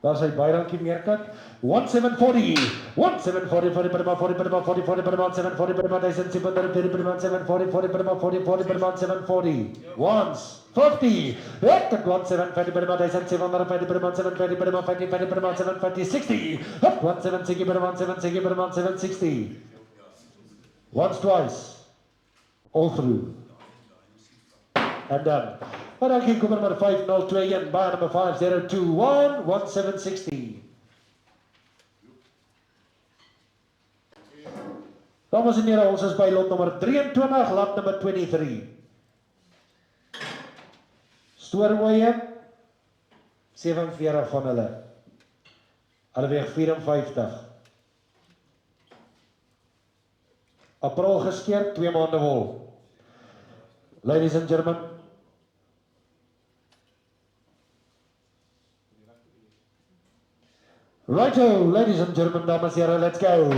Daar sy baie dankie meerkat. 1740. 1740 40 per maand 40 per maand 40 40 per maand 740 per maand 1740 per maand 740 40 per maand 40 40 per maand 740. Once 50. Ek het 1750 per maand 750 per maand 750 per maand 50 per maand 750 60. 1760 per maand 760 per maand 760. Once twice. All through. And done. Maar dan ging nummer 502 en baan nummer 5021 1760. Dames en heren, ons is by lot nummer 23, lot nummer 23. Stoormooie 47 van hulle. Hulle weeg 54. April geskeer, 2 maande wol. Ladies and gentlemen. Righto, ladies and gentlemen, dames en heren, let's go.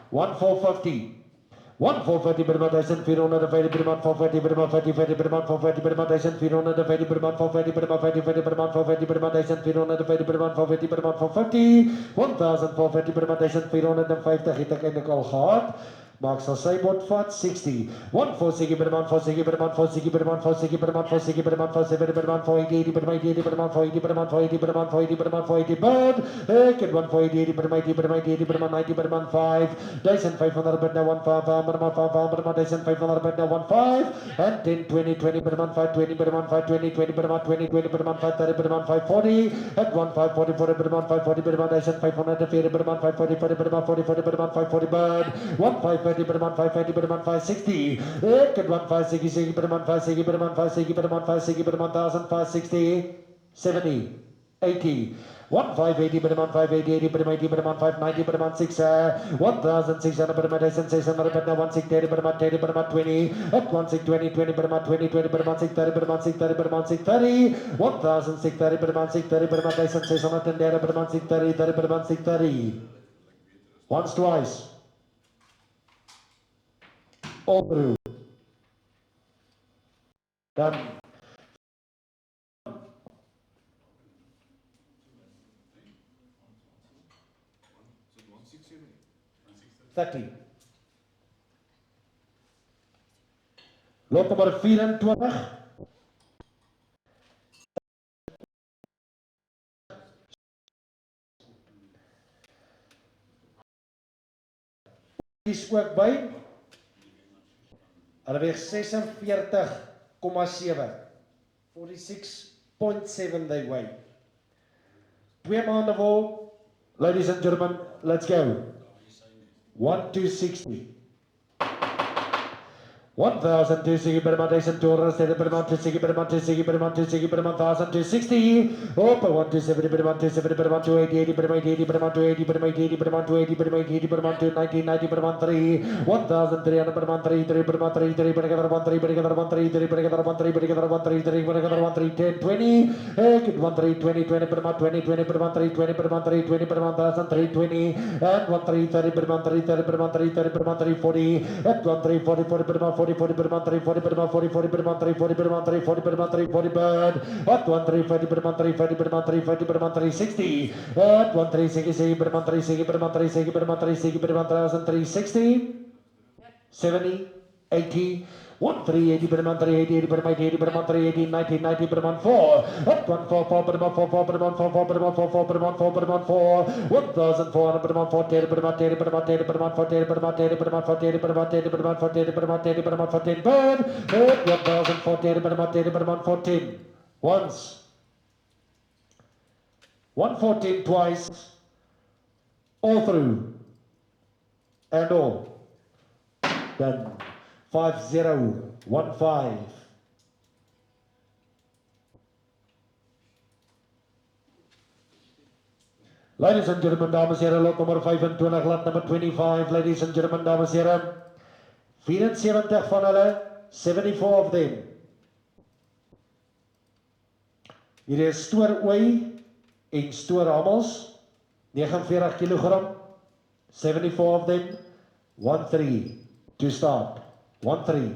1450. 1450 per maand 1450 per maand 450 per maand 50 per maand 450 per maand 1450 per maand 450 per maand 50 per maand 450 per maand 1450 per maand 450 per maand 450 1450 per maand 1450 het ek eintlik al gehad. Maar ek sal sy bot vat 60. 140 per maand 40 per maand 40 per maand 40 per maand 40 per maand 47 per maand 480 per maand 80 per maand 480 per maand 480 per maand 480 per maand 480 bud. Ek het 140 per maand 80 per maand 80 per maand 90 per maand 5. 1500 per maand 15 per maand 5 per maand 1500 per maand 5 and 10 20 20 per maand 5 20 per maand 5 20 20 per maand 20 20 per maand 5 30 per maand 540 and 1540 40 per maand 540 per maand 1540 per maand 540 per maand 40 40 per maand 540 bud. 1550 per maand 550 per maand 560. Ek het 1560 per maand 560 per maand 560 per maand 560 per maand 1560 70 80. 1580 per maand 580 per maand 80 per maand 590 per maand 6 1600 per maand 1600 per maand 1630 per maand 30 per maand 20 at 1620 20 per maand 20 20 per maand 630 per maand 630 per maand 630 1630 per maand 630 per maand 1630 per maand 630 30 per maand 630 once twice all through done. 30. Lot nummer 24. Die is ook by. Hulle weeg 46,7. 46.7 they weigh. 2 maande wol. Ladies and gentlemen, let's go. 1260. 1260 per maand 1260 per maand 260 per maand 260 per maand 260 per maand 1260 op 127 per maand 27 per maand 280 per maand 80 per maand 280 per maand 80 per maand 280 per maand 80 per maand 290 per maand 3 1300 per maand 3 3 per maand 3 3 per maand 3 per maand 3 3 per maand 3 per maand 3 3 per maand 3 10 20 ek het 13 20 20 per maand 20 20 per maand 3 20 per maand 3 20 per maand 3 20 and 13 30 per maand 3 30 per maand 3 30 per maand 3 40 at 13 40 40 per maand 40 per maand 3 40 per maand 40 40 per maand 3 40 per maand 3 40 per maand 3 40 bad at 13 40 per maand 3 40 per maand 3 40 per maand 3 60 at 13 60 per maand 3 60 per maand 3 60 per maand 3 60 per maand 3 60 70 80 1380 per maand 380 per maand 80 per maand 380 90 90 per maand 4 at 144 per maand 4 per maand 4 per maand 4 per maand 4 per maand 4 1400 per maand 40 per maand 30 per maand 30 per maand 40 per maand 30 per maand 40 per maand 30 per maand 40 per maand 30 per maand 40 bad 1040 per maand 30 per maand 14 once 114 twice all through and all done 5015 Ladies and gentlemen, dames en heren, lot nummer 25, lot nummer 25, ladies and gentlemen, dames en heren, 74 van hulle, 74 of them. Hier is stoor ooi en stoor hamels, 49 kilogram, 74 of them, 1-3 to start. 1-3.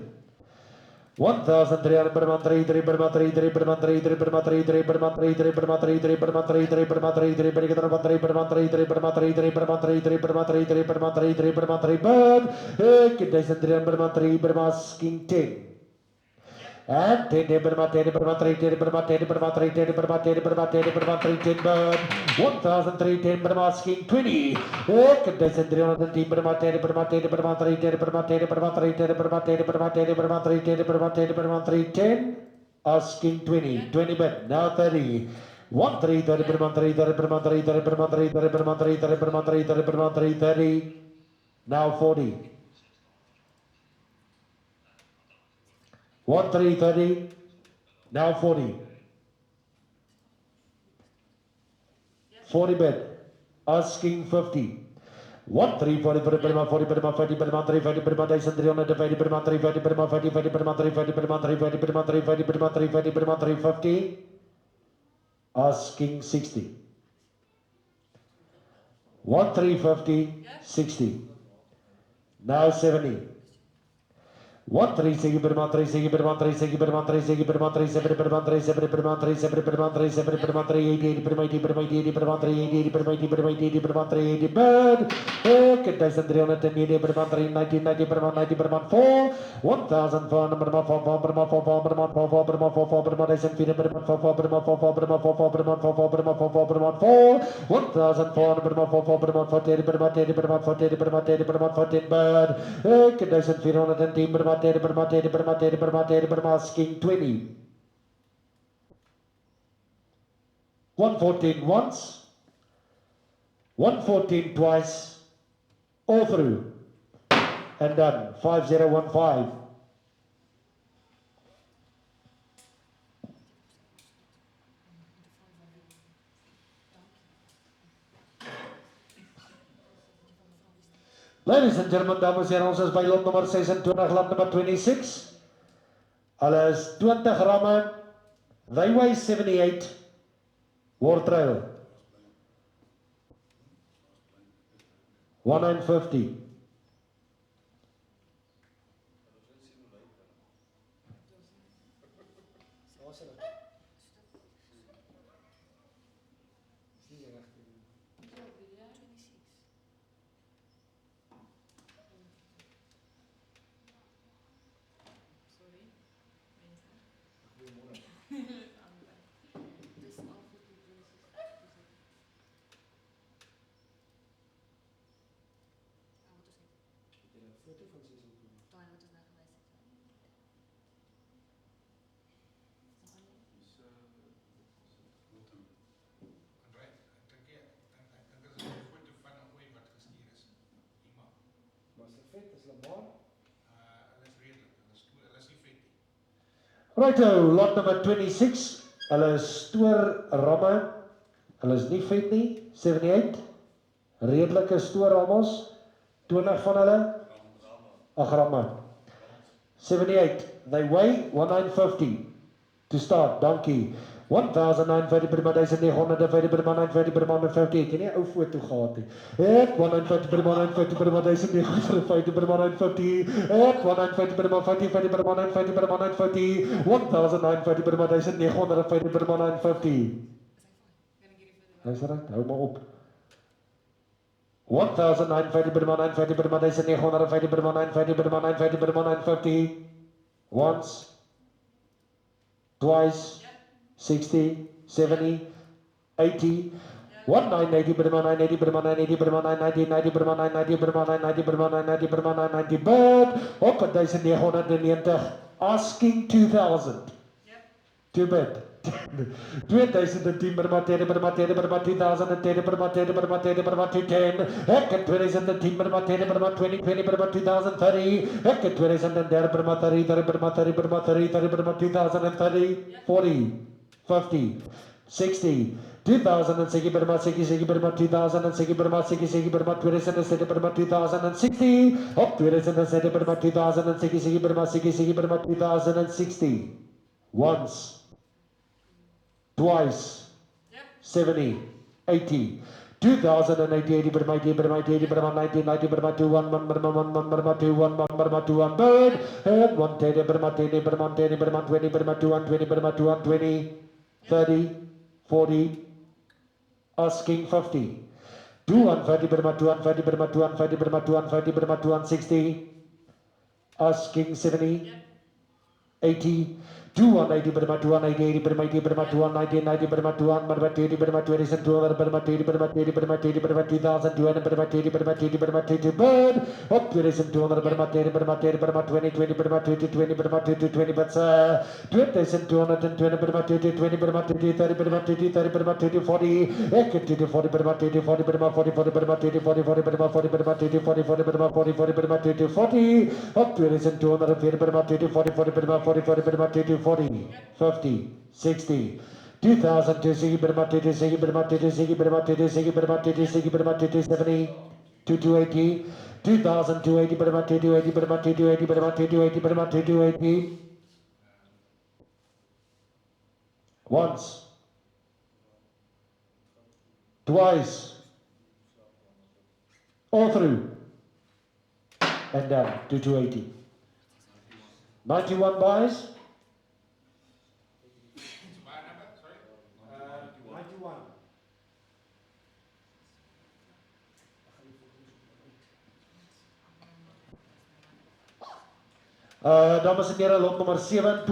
1,300 per month, 3 per month, 3 per month, 3 per month, 3 per month, 3 per month, 3 per month, 3 per month, 3 per month, 3 per month, 3 per month, 3 per month, 3 per month, 3 per month, 3 per month, 3 per month, 3 per month, 3 per month, asking 10. And 10 per month, 10 per month, 3 per month, 10 per month, 3 per month, 10 per month, 10 per month, 3 10 per 1,310 per month, asking 20. Condition 310 per month, 10 per month, 10 per month, 3 10 per month, 10 per month, 3 10 per month, 10 per month, 10 per month, 3 10 per month, 10 per month, 3 10. Asking 20, 20 bid, now 30. 1,330 per month, 330 per month, 330 per month, 330 per month, 330 per month, 330 per month, 330. Now 40. 1,330. Now 40. 40 bid. Asking 50. 1,340 per month, 40 per month, 50 per month, 350 per month, 350 per month, 350 per month, 50 per month, 350 per month, 350 per month, 350 per month, 350 per month, 350. Asking 60. 1,350, 60. Now 70. 1,360 per month, 360 per month, 360 per month, 360 per month, 370 per month, 370 per month, 370 per month, 370 per month, 380 per month, 80 per month, 80 per month, 380 per month, 80 per month, 380 bed. Condition 380 per month, 390 90 per month, 90 per month, 4. 1,400 per month, 4 per month, 4 per month, 4 per month, 4 per month, 800 per month, 4 per month, 4 per month, 4 per month, 4 per month, 4 per month, 4. 1,400 per month, 4 per month, 40 per month, 80 per month, 40 per month, 80 per month, 14 bed. Condition 410 per month, 80 per month, 80 per month, 80 per month, 80 per month, asking 20. 114 once, 114 twice, all through, and done. 5015. Ladies and gentlemen, dames en heren, ons is by lot nummer 26, lot nummer 26. Hulle is 20 gramme, they weigh 78, Wartrail. 150. Righto, lot number 26. Hulle is stoor ramme. Hulle is nie vet nie. 78. Redelike stoor rammels. 20 van hulle. Ag ramme. 78. They weigh 1950. To start, dankie. 1,950 per month, 1,950 per month, 950 per month, 50. Ek het nie 'n ou foto gehad nie. Ek 1,950 per month, 950 per month, 1,950 per month, 950. Ek 1,950 per month, 50 per month, 950 per month, 950. 1,950 per month, 1,950 per month, 950. Dis reg, hou maar op. 1,950 per month, 950 per month, 1,950 per month, 950 per month, 950 per month, 950. Once. Twice. 60, 70, 80, 1980 per month, 980 per month, 980 per month, 990 per month, 990 per month, 990 per month, 990 per month, 990 bid op 1,990, asking 2,000. To bid. 2010 per month, 10 per month, 10 per month, 2010 per month, 10 per month, 10 per month, 10. Ek 2010 per month, 10 per month, 2020 per month, 2030. Ek 2010 per month, 30 per month, 30 per month, 30 per month, 2030. 40. 50, 60, 2060 per month, 60 per month, 2060 per month, 60 per month, 2060 per month, 2060, op 2060 per month, 2060 per month, 60 per month, 2060. Once, twice, 70, 80, 2080, 80, but my 80, but my 80, but my 90, 90, but my 21, but my 1, but my 21, but my 21, bird, and 110, but my 10, but my 10, but my 20, but my 220, but my 220, 30, 40, asking 50. 230, but my 230, but my 230, but my 230, but my 260, asking 70. 80, 280, but about 280, 80, but about 80, but about 290, 90, but about 200, but about 80, but about 20, 200, but about 80, but about 80, but about 80, but about 2,000, 200, but about 80, but about 80, but about 80, but up 20, 200, but about 80, but about 80, but about 20, 20, but about 20, 20, but about 20, 20, but 20,220, but about 20, 20, but about 20, 30, but about 20, 30, but about 20, 40, 40, but about 20, 40, but about 40, 40, but about 20, 40, 40, but about 40, but about 20, 40, 40, but about 40, 40, but about 20, 40, up 20,250, but about 20, 40, 40, but about 40, 40, but about 20, 40, 50, 60, 2,000, 260, but about 260, but about 260, but about 260, but about 260, but about 270, 280, 2,000, 280, but about 280, but about 280, but about 280, but about 280. Once, twice, all through, and down to 280. 91 buys. 91. Dames en heren, lot nummer 27.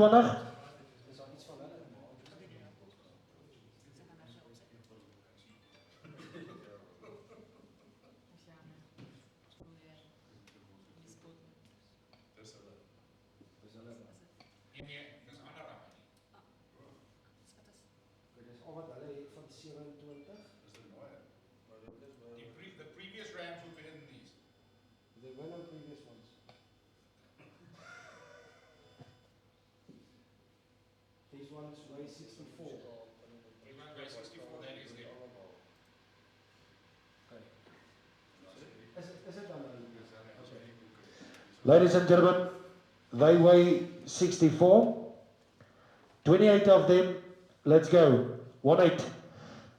These ones weigh 64. These ones weigh 64, that is them. Okay. Is it done? Okay. Ladies and gentlemen, they weigh 64. 28 of them. Let's go. 18.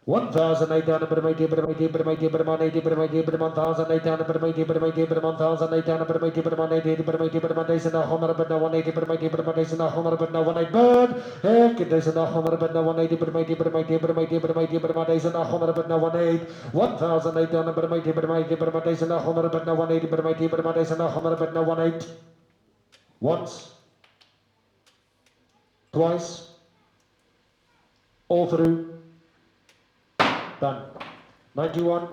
1,800, but my dear, but my dear, but my dear, but my dear, but my dear, but 1,800, but my dear, but my dear, but 1,800, but my dear, but my dear, but my dear, but my days and a hundred, but now 180, but my dear, but my days and a hundred, but now 180, but heck, days and a hundred, but now 180, but my dear, but my dear, but my dear, but my dear, but my days and a hundred, but now 180, 1,800, but my dear, but my dear, but my days and a hundred, but now 180, but my dear, but my days and a hundred, but now 180. Once, twice, all through. Done. 91.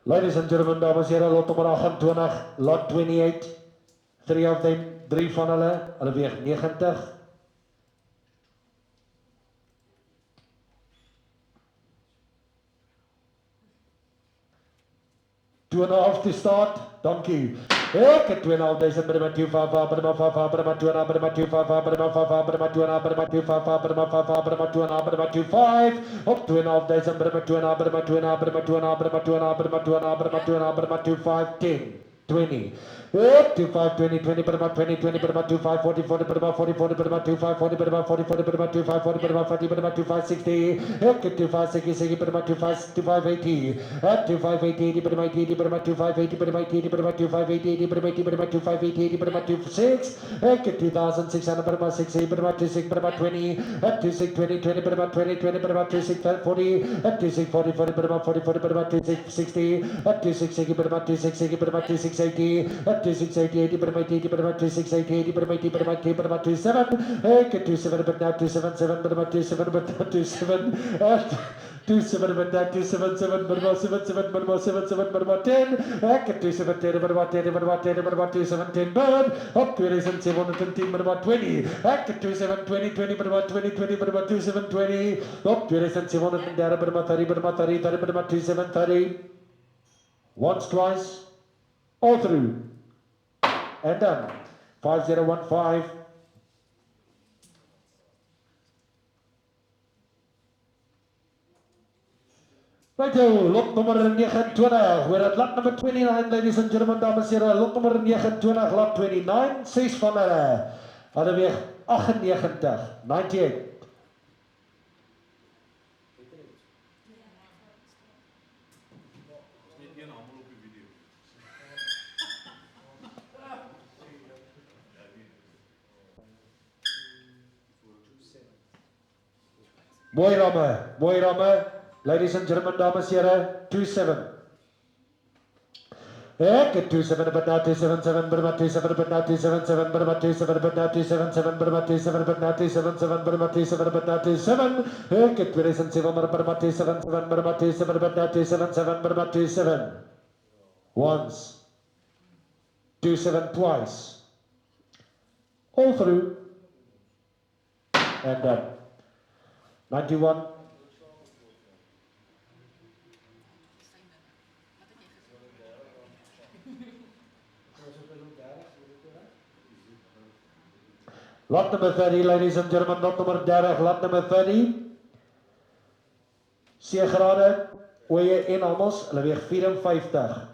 Ladies and gentlemen, dames en heren, lot nummer 28, lot 28. 3 of them, 3 van hulle weeg 90. 2.5 to start. Dankie. Ek het 2.500 by my 255, by my 55, by my 2.5, by my 255, by my 55, by my 2.5, by my 255, by my 55, by my 2.5, by my 25. Op 2.500 by my 2.5, by my 2.5, by my 2.5, by my 2.5, by my 2.5, by my 2.5, by my 25, 10, 20. Up to 5, 20, 20, but about 20, 20, but about 25, 40, 40, but about 40, 40, but about 25, 40, but about 40, 40, but about 25, 40, but about 40, but about 25, 60. Up to 25, 60, 60, but about 25, 25, 80. Up to 5, 80, 80, but about 80, but about 25, 80, but about 80, but about 25, 80, 80, but about 80, but about 25, 80, 80, but about 26. Up to 2,600, but about 60, but about 26, but about 20. Up to 6, 20, 20, but about 20, 20, but about 26, 40. Up to 6, 40, 40, but about 40, 40, but about 26, 60. Up to 6, 60, but about 26, 60, but about 26, 80. Up to 6, 80, 80, but about 80, but about 26, 80, 80, but about 80, but about 2, but about 27. Get 27, but now 277, but about 27, but now 27. 27, but now 277, but about 77, but about 77, but about 10. Get 217, but about 10, but about 10, but about 217, but up 2710, but about 20. Get 27, 20, 20, but about 20, 20, but about 2720. Up 2710, but about 30, but about 30, 30, but about 2730. Once, twice, all through. And done. 5015. Righto, lot nummer 29. We're at lot number 29, ladies and gentlemen, dames en heren. Lot nummer 29, lot 29. 6 van hulle weeg 98, 98. Mooi ramme, ladies and gentlemen, dames en heren, 27. Ek het 27 but now 277 but about 27 but now 277 but about 27 but now 277 but about 27 but now 277 but about 27 but now 27. Ek het 2007 but about 277 but about 27 but now 277 but about 27. Once. 27 twice. All through. And done. 91. Lot number 30, ladies and gentlemen, lot nummer 30, lot number 30. C-grade, oye en almos, hulle weeg 54.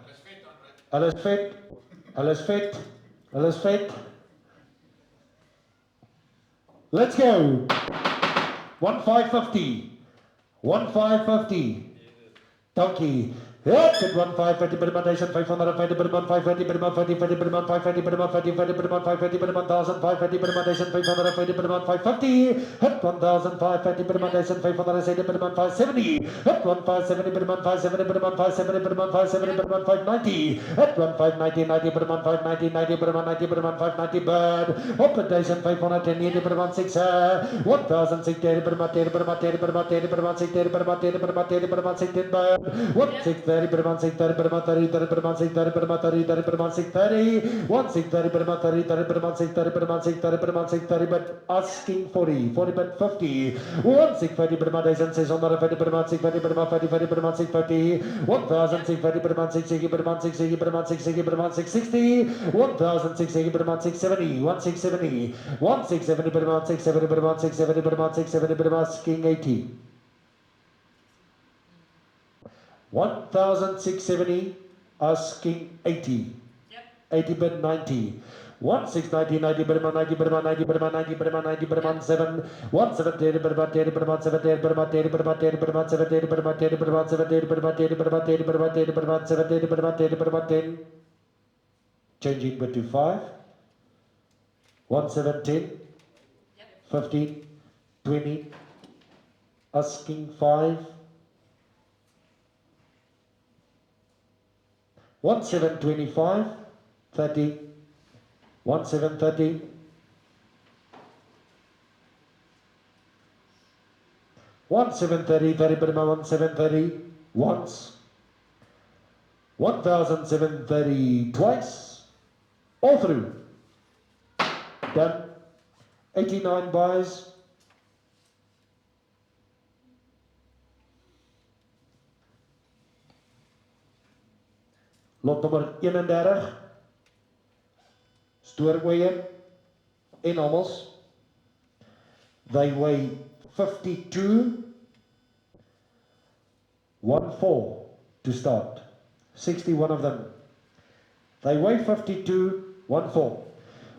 Hulle is vet, hulle is vet, hulle is vet. Let's go. 1550. 1550. Dankie. Ek het 1550 per maand 1550 per maand 550 per maand 50 per maand 550 per maand 50 per maand 550 per maand 1550 per maand 1550 per maand 550 het 1550 per maand 1570 per maand 570 het 1570 per maand 570 per maand 570 per maand 570 per maand 590 het 1590 per maand 590 90 per maand 90 per maand 590 bird op 1590 per maand 6 1630 per maand 10 per maand 10 per maand 10 per maand 6 per maand 10 per maand 10 per maand 16 bird 630 per maand 630 per maand 30 per maand 630 per maand 30 per maand 630 1630 per maand 30 per maand 630 per maand 630 per maand 630 but asking 40 but 50 1650 per maand 1650 per maand 650 per maand 50 per maand 650 1650 per maand 660 per maand 660 per maand 660 per maand 660 1660 per maand 670 1670 1670 per maand 670 per maand 670 per maand 670 per maand asking 80 1670 asking 80. Yep. 80 bid 90. 1690 90 per maand 90 per maand 90 per maand 90 per maand 90 per maand 7 1730 per maand 30 per maand 730 per maand 30 per maand 30 per maand 730 per maand 30 per maand 730 per maand 30 per maand 30 per maand 30 per maand 730 per maand 30 per maand 10 changing bid to 5 1710 15 20 asking 5 1725 30 1730 1730 30 per maand 1730 once 1730 twice all through done 89 buys lot nummer 31 stoorooie en almos they weigh 52 14 to start 61 of them they weigh 52 14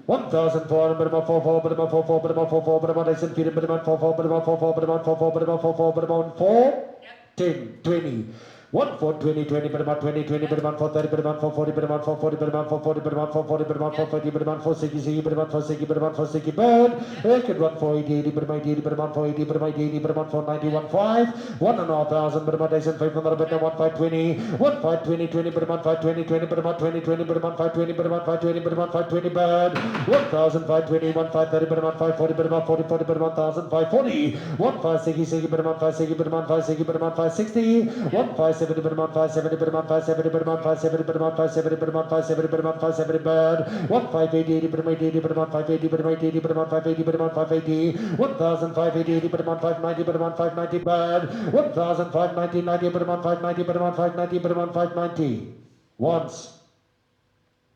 1400 per maand 4 per maand 4 per maand 4 per maand 4 per maand 4 per maand 4 per maand 4 per maand 4 per maand 4 10 20 1 for 20 20 per month 20 20 per month for 30 per month for 40 per month for 40 per month for 40 per month for 40 per month for 40 per month for 60 per month for 60 per month for 60 bird ek het 1 for 80 per month 80 per month for 80 per month 80 per month for 91 5 1,500 per month 1500 per month 520 1 520 20 per month 520 20 per month 20 20 per month 520 per month 520 per month 520 bird 1520 1530 per month 540 per month 40 40 per month 1540 1560 per month 560 per month 560 per month 560 1570 per month 570 per month 570 per month 570 per month 570 per month 570 per month 570 bird 1580 per month 80 per month 580 per month 80 per month 580 per month 580 1580 per month 590 per month 590 bird 1590 90 per month 590 per month 590 per month 590 once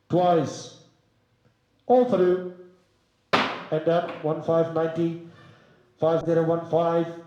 twice all through and then 1590 5015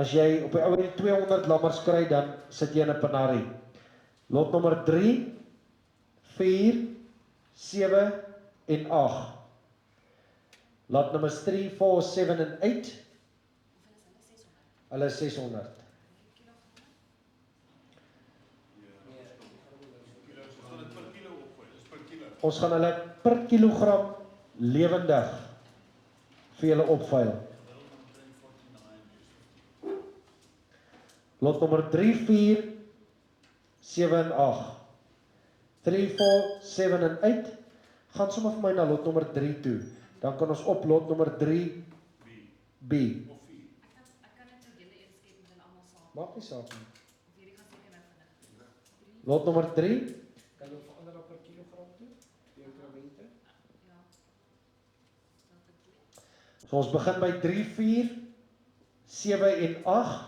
As jy op die ou end 200 lammers kry, dan sit jy in 'n penarie. Lot nommer 3, 4, 7 en 8. Lot nummers 3, 4, 7 en 8. Hulle is 600. Ons gaan hulle per kilogram lewendig vir julle opveil. Lot nommer 3, 4, 7 en 8. 3, 4, 7 en 8. Gaan sommer vir my na lot nommer 3 toe. Dan kan ons op lot nommer 3 B. Ek kan net julle eers skep met hulle almal saam. Maak nie saak nie. Of hierdie gaan seker nou vinnig. Lot nommer 3. Kan jy verander op per kilogram toe? Die incremente? Ja. So ons begin by 3, 4, 7 en 8.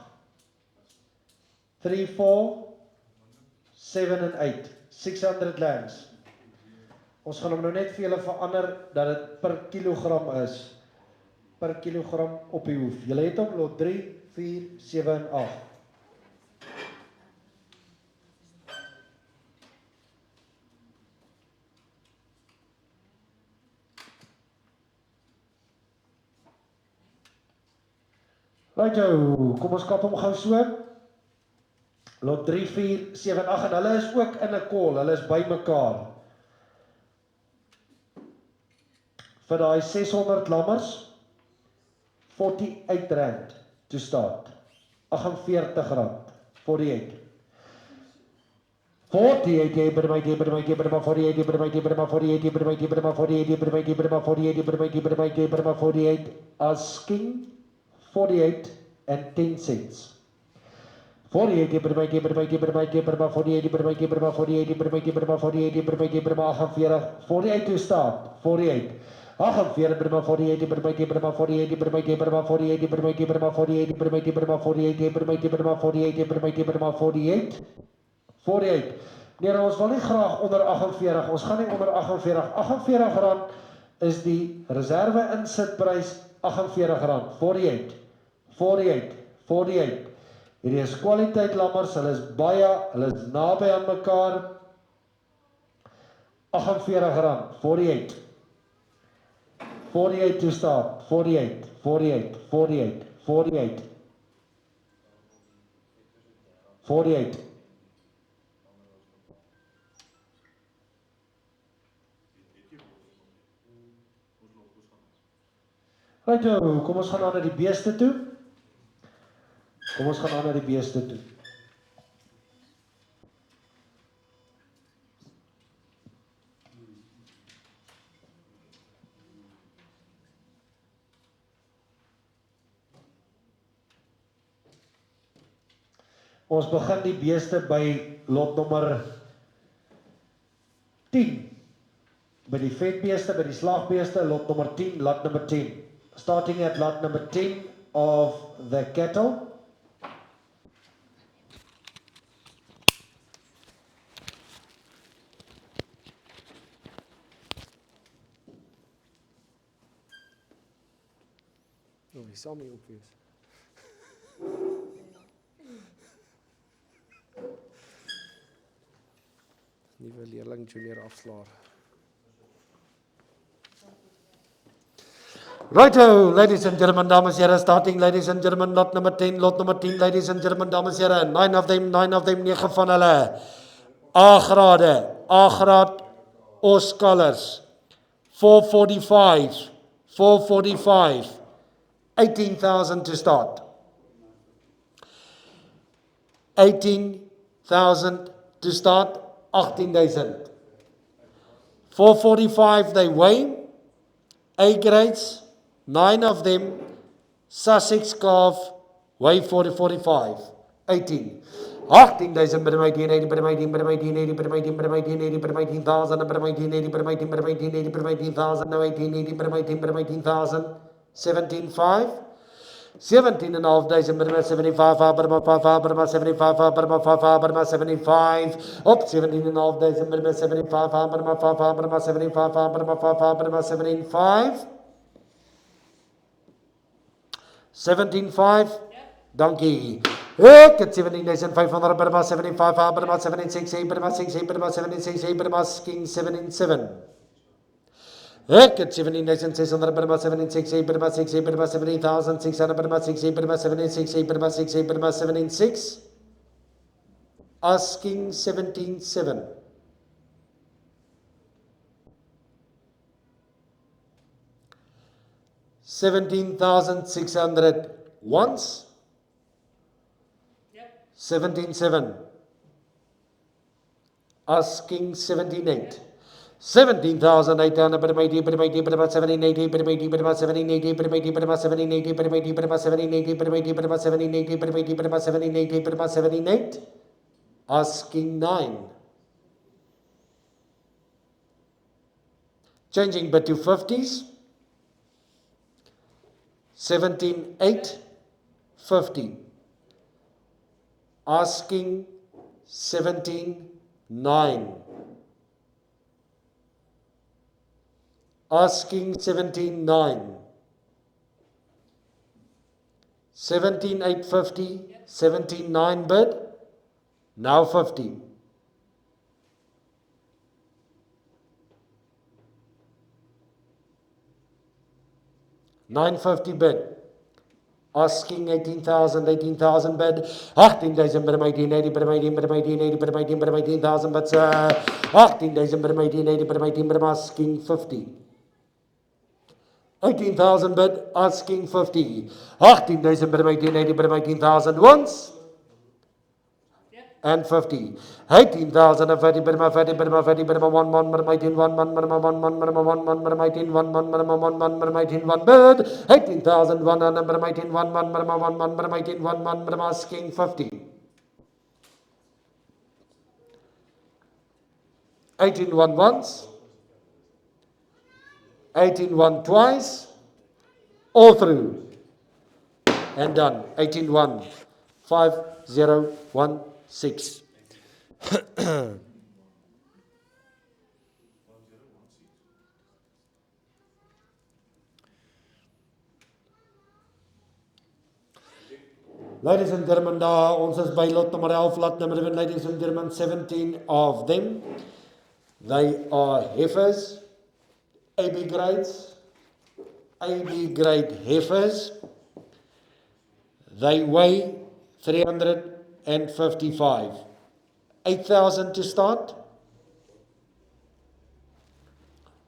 3, 4, 7 en 8. 600 lambs. Ons gaan hom nou net vir julle verander dat dit per kilogram is. Per kilogram op die hoef. Julle het hom lot 3, 4, 7 en 8. Righto, kom ons kap hom gou so. Lot 3, 4, 7 en 8 en hulle is ook in 'n call, hulle is by mekaar. Vir daai 600 lammers, R48 to start. R48. 48. 48, jy by my, jy by my, jy by my, 48, jy by my, jy by my, 48, jy by my, jy by my, 48, jy by my, jy by my, 48, jy by my, jy by my, jy by my, 48, asking 48 and 10 cents. 48, jy by my, jy by my, jy by my, jy by my, 48, jy by my, jy by my, 48, jy by my, jy by my, 48, jy by my, jy by my, 48, 48 to start, 48. 48, by my, 48, jy by my, jy by my, 48, jy by my, jy by my, 48, jy by my, jy by my, 48, jy by my, jy by my, 48, jy by my, jy by my, 48, jy by my, jy by my, 48, 48. Nee, ons wil nie graag onder 48, ons gaan nie onder 48. R48 is die reserve insitprys, R48, 48, 48, 48. Hierdie is kwaliteit lammers, hulle is baie, hulle is naby aan mekaar. R48, 48. 48 to start, 48, 48, 48, 48. 48. Right, kom ons gaan aan na die beeste toe. Kom ons gaan aan na die beeste toe. Ons begin die beeste by lot nommer 10. By die vetbeeste, by die slagbeeste, lot nommer 10, lot number 10. Starting at lot number 10 of the cattle. Nou, die sal nie opwees. Nuwe leerling junior afslaer. Righto, ladies and gentlemen, dames en here, starting, ladies and gentlemen, lot number 10, ladies and gentlemen, dames en here, 9 of them, 9 van hulle, A-graad, Oscars, 445, 18,000 to start. 18,000 to start, 18,000. 445 they weigh, A grades, 9 of them, Sussex calf, weigh 45, 18. 18,000, but my 18,000, but my 18,000, but my 18,000, but my 18,000, but my 18,000, but my 18,000, but my 18,000, but my 18,000, but my 18,000, now 18,000, but my 18,000, but my 18,000, 17,5. 17,500, but about 75, but about 5, but about 75, but about 5, but about 75. Up 17,500, but about 75, but about 5, but about 75, but about 5, but about 75. 17,500. Dankie. Ek het 17,500 Burma 75 Burma 76 Burma 6 Burma 76 Burma King 77. Ek het 17,600 Burma 76 Burma 6 Burma 70,600 Burma 6 Burma 76 Burma 6 Burma 76. Asking 17,7. 17,600 once. 17,7. Asking 17,8. 17,800 per my deep, per my deep, per my 1780, per my deep, per my 1780, per my deep, per my 1780, per my deep, per my 1780, per my deep, per my 1780, per my deep, per my 1780, per my 1780. Asking 9. Changing but to 50s. 17,850. Asking 17,9. Asking 17,9. 17,850. 17,9 bid. Now 50. $950 bid. Asking 18,000, 18,000 bid. 18,000 bid, 1880, bid, 1880, bid, 18,000 bid, 18,000 bid, 1880, bid, 18 bid, asking 50. 18,000 bid, asking 50. 18,000 bid, 1880, bid, 18,000 once. And 50. 18,000 and 50 bid, 50 bid, 50 bid, 1 1 bid, 18 1 1 bid, 1 1 bid, 1 1 bid, 18 1 1 bid, 1 1 bid, 18 1 bid. 18,100 bid, 18 1 1 bid, 1 1 bid, 18 1 1 bid, asking 50. 18 1 once. 18 1 twice. All through. And done. 18 1 5 0 1 6. Ladies and gentlemen, ons is by lot nummer 11, lot number 11, ladies and gentlemen, 17 of them. They are heifers, AB grades, AB grade heifers. They weigh 355. 8,000 to start.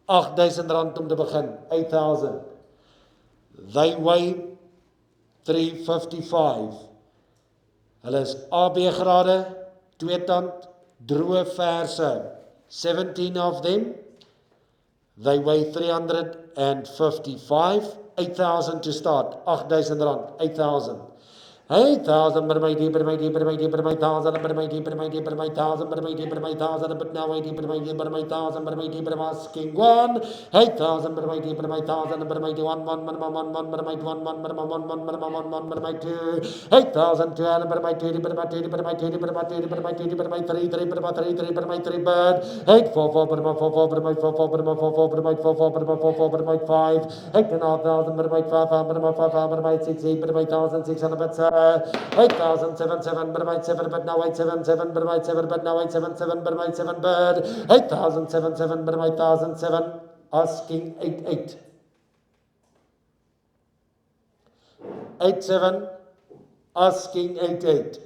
8,000 rand om te begin. 8,000. They weigh 355. Hulle is AB grade, tweetand, droë verse. 17 of them. They weigh 355. 8,000 to start. 8,000 rand. 8,000. 8,000 per my deep, per my deep, per my deep, per my 1,000, per my deep, per my deep, per my 1,000, per my deep, per my 1,000, but now 80 per my deep, per my 1,000, per my deep, per my asking 1. 8,000 per my deep, per my 1,000, per my 1, 1, per my 1, 1, per my 1, 1, per my 1, 1, per my 1, 1, per my 2. 8,200 per my 20, per my 20, per my 20, per my 20, per my 20, per my 3, 3, per my 3, 3, per my 3 bird. 8,4, per my 4, 4, per my 4, 4, per my 4, 4, per my 4, 4, per my 4, 4, per my 5. 8,500 per my 5, 5, per my 5, 5, per my 6, 8, per my 1,600, but 8,077 per my 7, but now 877 per my 7, but now 877 per my 7 bird. 8,077 per my 1,007, asking 88. 87, asking 88.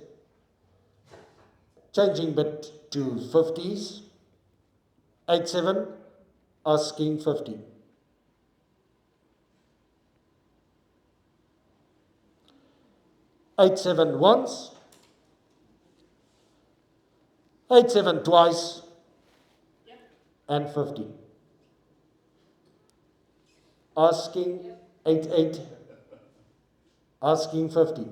Changing bit to 50s. 87, asking 50. 87 once. 87 twice. And 50. Asking 88. Asking 50.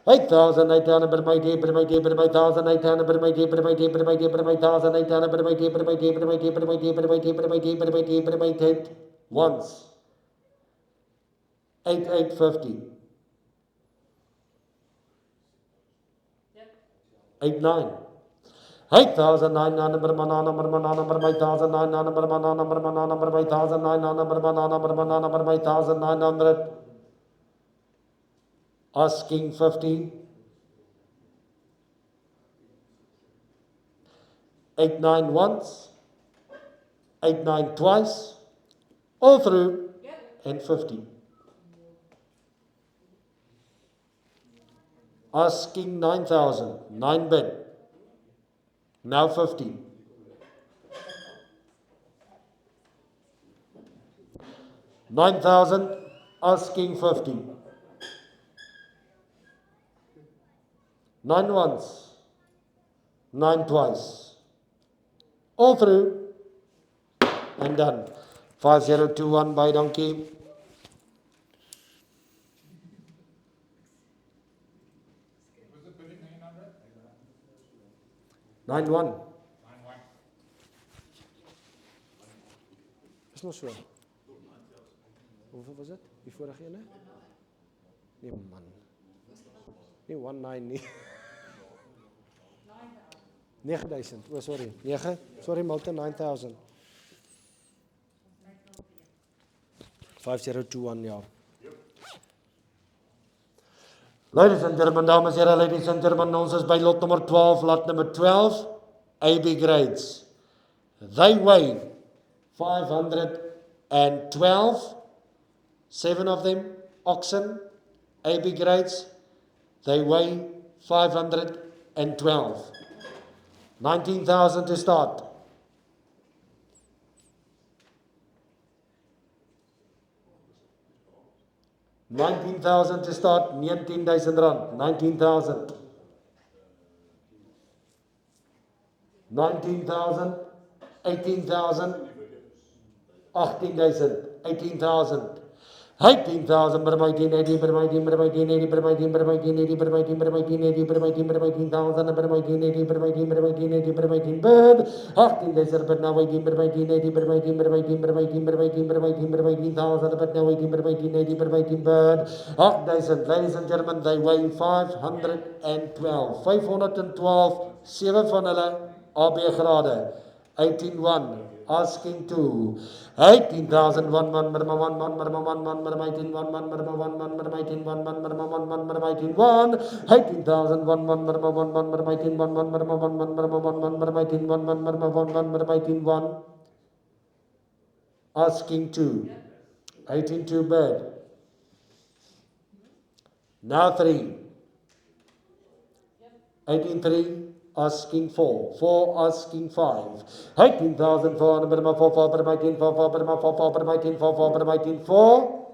8,800 per my day, per my day, per my 1,800 per my day, per my day, per my day, per my 1,800 per my day, per my day, per my day, per my day, per my day, per my day, per my day, per my day, once. 8,850. 8,9. 8,900 per banana, per banana, per my 1,900 per banana, per banana, per my 1,900 per banana, per banana, per my 1,900. asking 50, 89 once, 89 twice, all through, and 50. Asking 9,000, 9 bid, now 50. 9,000, asking 50. 9 once, 9 twice, all through, and done. 5021 by donkey. Was it bidding 900? 9-1. 9-1. Is nog so. Hoeveel was dit? Die vorige ene? Nee man. Nee 19 nie. 9,000. Oh sorry. 9. Sorry Malta 9,000. 5021 ja. Ladies and gentlemen, dames en heren, ladies and gentlemen, ons is by lot nummer 12, lot nummer 12, AB grades. They weigh 512, 7 of them, oxen, AB grades, they weigh 512. 19,000 to start. $19,000 to start, R19,000, 19,000. 19,000, 18,000, 18,000, 18,000. 18,000 per my 1880 per my 18 per my 1880 per my 18 per my 1880 per my 18 per my 1880 per my 18 per my 18,000 per my 1880 per my 18 per my 1880 per my 18 bird 18,000 per now 18 per my 1880 per my 18 per my 18 per my 18 per my 18 per my 18 per my 18,000 per now 18 per my 1880 per my 18 bird 8,000. Ladies and gentlemen, they weigh 512. 512, 7 van hulle AB grade. 18,1, asking 2. 18,000, 1, 1, 1, 1, 1, 1, 1, 1, 1, 18, 1, 1, 1, 1, 1, 18, 1, 1, 1, 1, 1, 18, 1, 18,000, 1, 1, 1, 1, 1, 18, 1, 1, 1, 1, 1, 18, 1, 1, 1, 18, 1, asking 2. 18, 2 bid. Now 3. 18,3, asking 4. 4, asking 5. 18,400, but my 4, 4, but my 18, 4, 4, but my 4, 4, but my 18, 4, 4, but my 18, 4.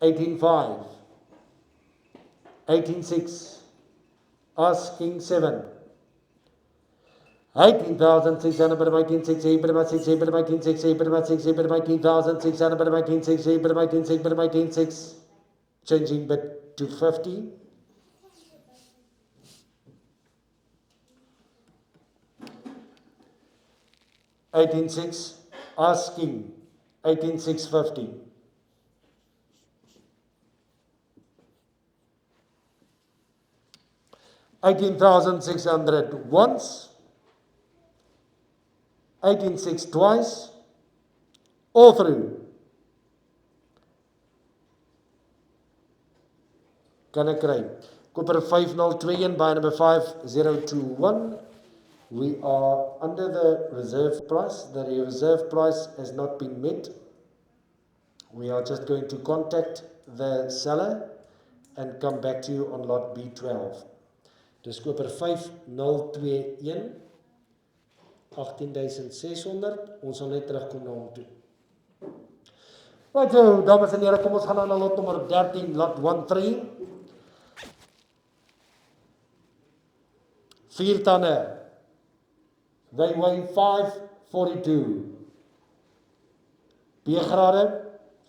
18,5. 18,6, asking 7. 18,600, but my 18,6, 8, but my 6, 8, but my 18,6, 8, but my 6, 8, but my 18,600, but my 18,6, 8, but my 18,6, but my 18,6, changing bit to 50. 18,6, asking 18,650. 18,600 once, 18,6 twice, all through. Kan ek kry? Koper 5021 by number 5021. We are under the reserve price. The reserve price has not been met. We are just going to contact the seller and come back to you on lot B12. Dus koper 5021, 18,600. Ons sal net terugkom na hom toe. Right, so, dames en heren, kom ons gaan na lot nummer 13, lot 13. 4 tande. They weigh 542. B-grade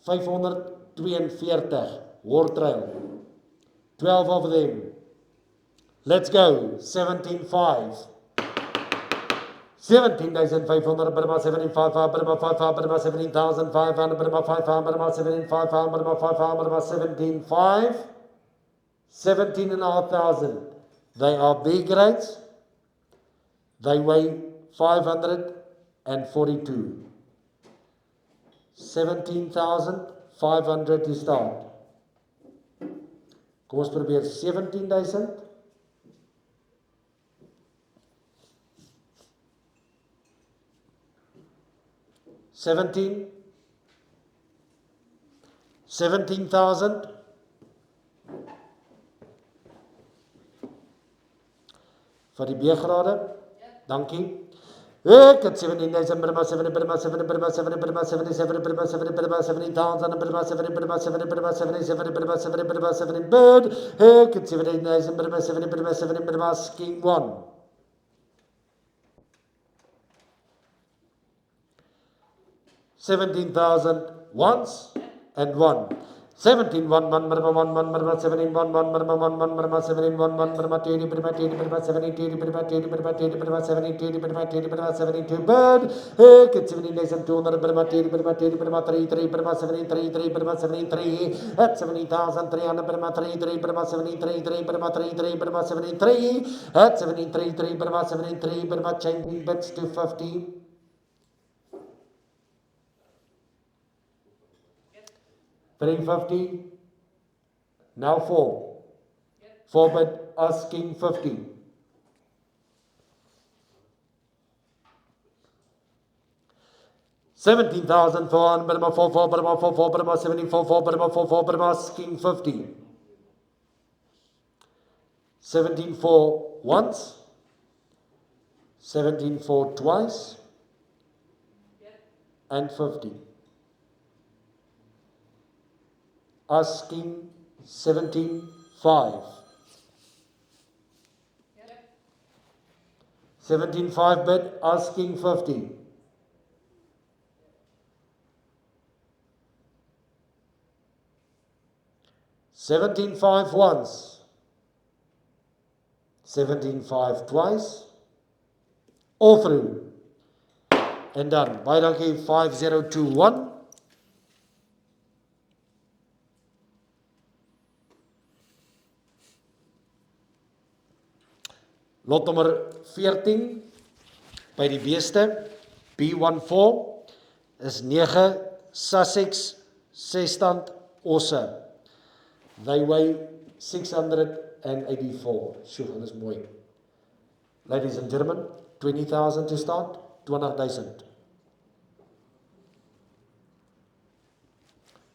542. Wartrail. 12 of them. Let's go. 17,500. 17,500, Burma 75, Burma 5, Burma 17,500, Burma 5, Burma 17,500, Burma 5, Burma 17,500. 17,500. They are B grades. They weigh 542. 17,500 to start. Kom ons probeer 17,000. 17,000. Vir die B-grade. Dankie. Ek het 17,000 Burma 7 Burma 7 Burma 7 Burma 7 7 Burma 7 Burma 17,000 Burma 7 Burma 7 Burma 7 7 Burma 7 Burma 7 bird. Ek het 17,000 Burma 7 Burma 7 Burma king 1. 17,000 once and 1. 17 1 1 Burma 1 1 Burma 17 1 1 Burma 1 1 Burma 17 1 1 Burma 20 Burma 20 Burma 17 Burma 20 Burma 20 Burma 17 Burma 20 Burma 72 bird. Ek het 17,200 Burma 20 Burma 20 Burma 3 3 Burma 73 3 Burma 73 at 70,300 Burma 3 3 Burma 73 3 Burma 3 3 Burma 73 at 73 3 Burma 73 Burma changing bits to 50. 350. Now 4. 4 bid asking 50. $17,400 Burma 4 Burma 4 Burma 74 4 Burma 4 Burma asking 50. 17,4 once. 17,4 twice. And 50. Asking 17,5. 17,5 bid asking 50. 17,5 once. 17,5 twice. All through. And done. Baie dankie 5021. Lot nommer 14 by die beeste B14 is 9 Sussex 6 stand osse. They weigh 684. Sjoe, dat is mooi. Ladies and gentlemen, 20,000 to start, 20,000.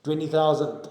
20,000.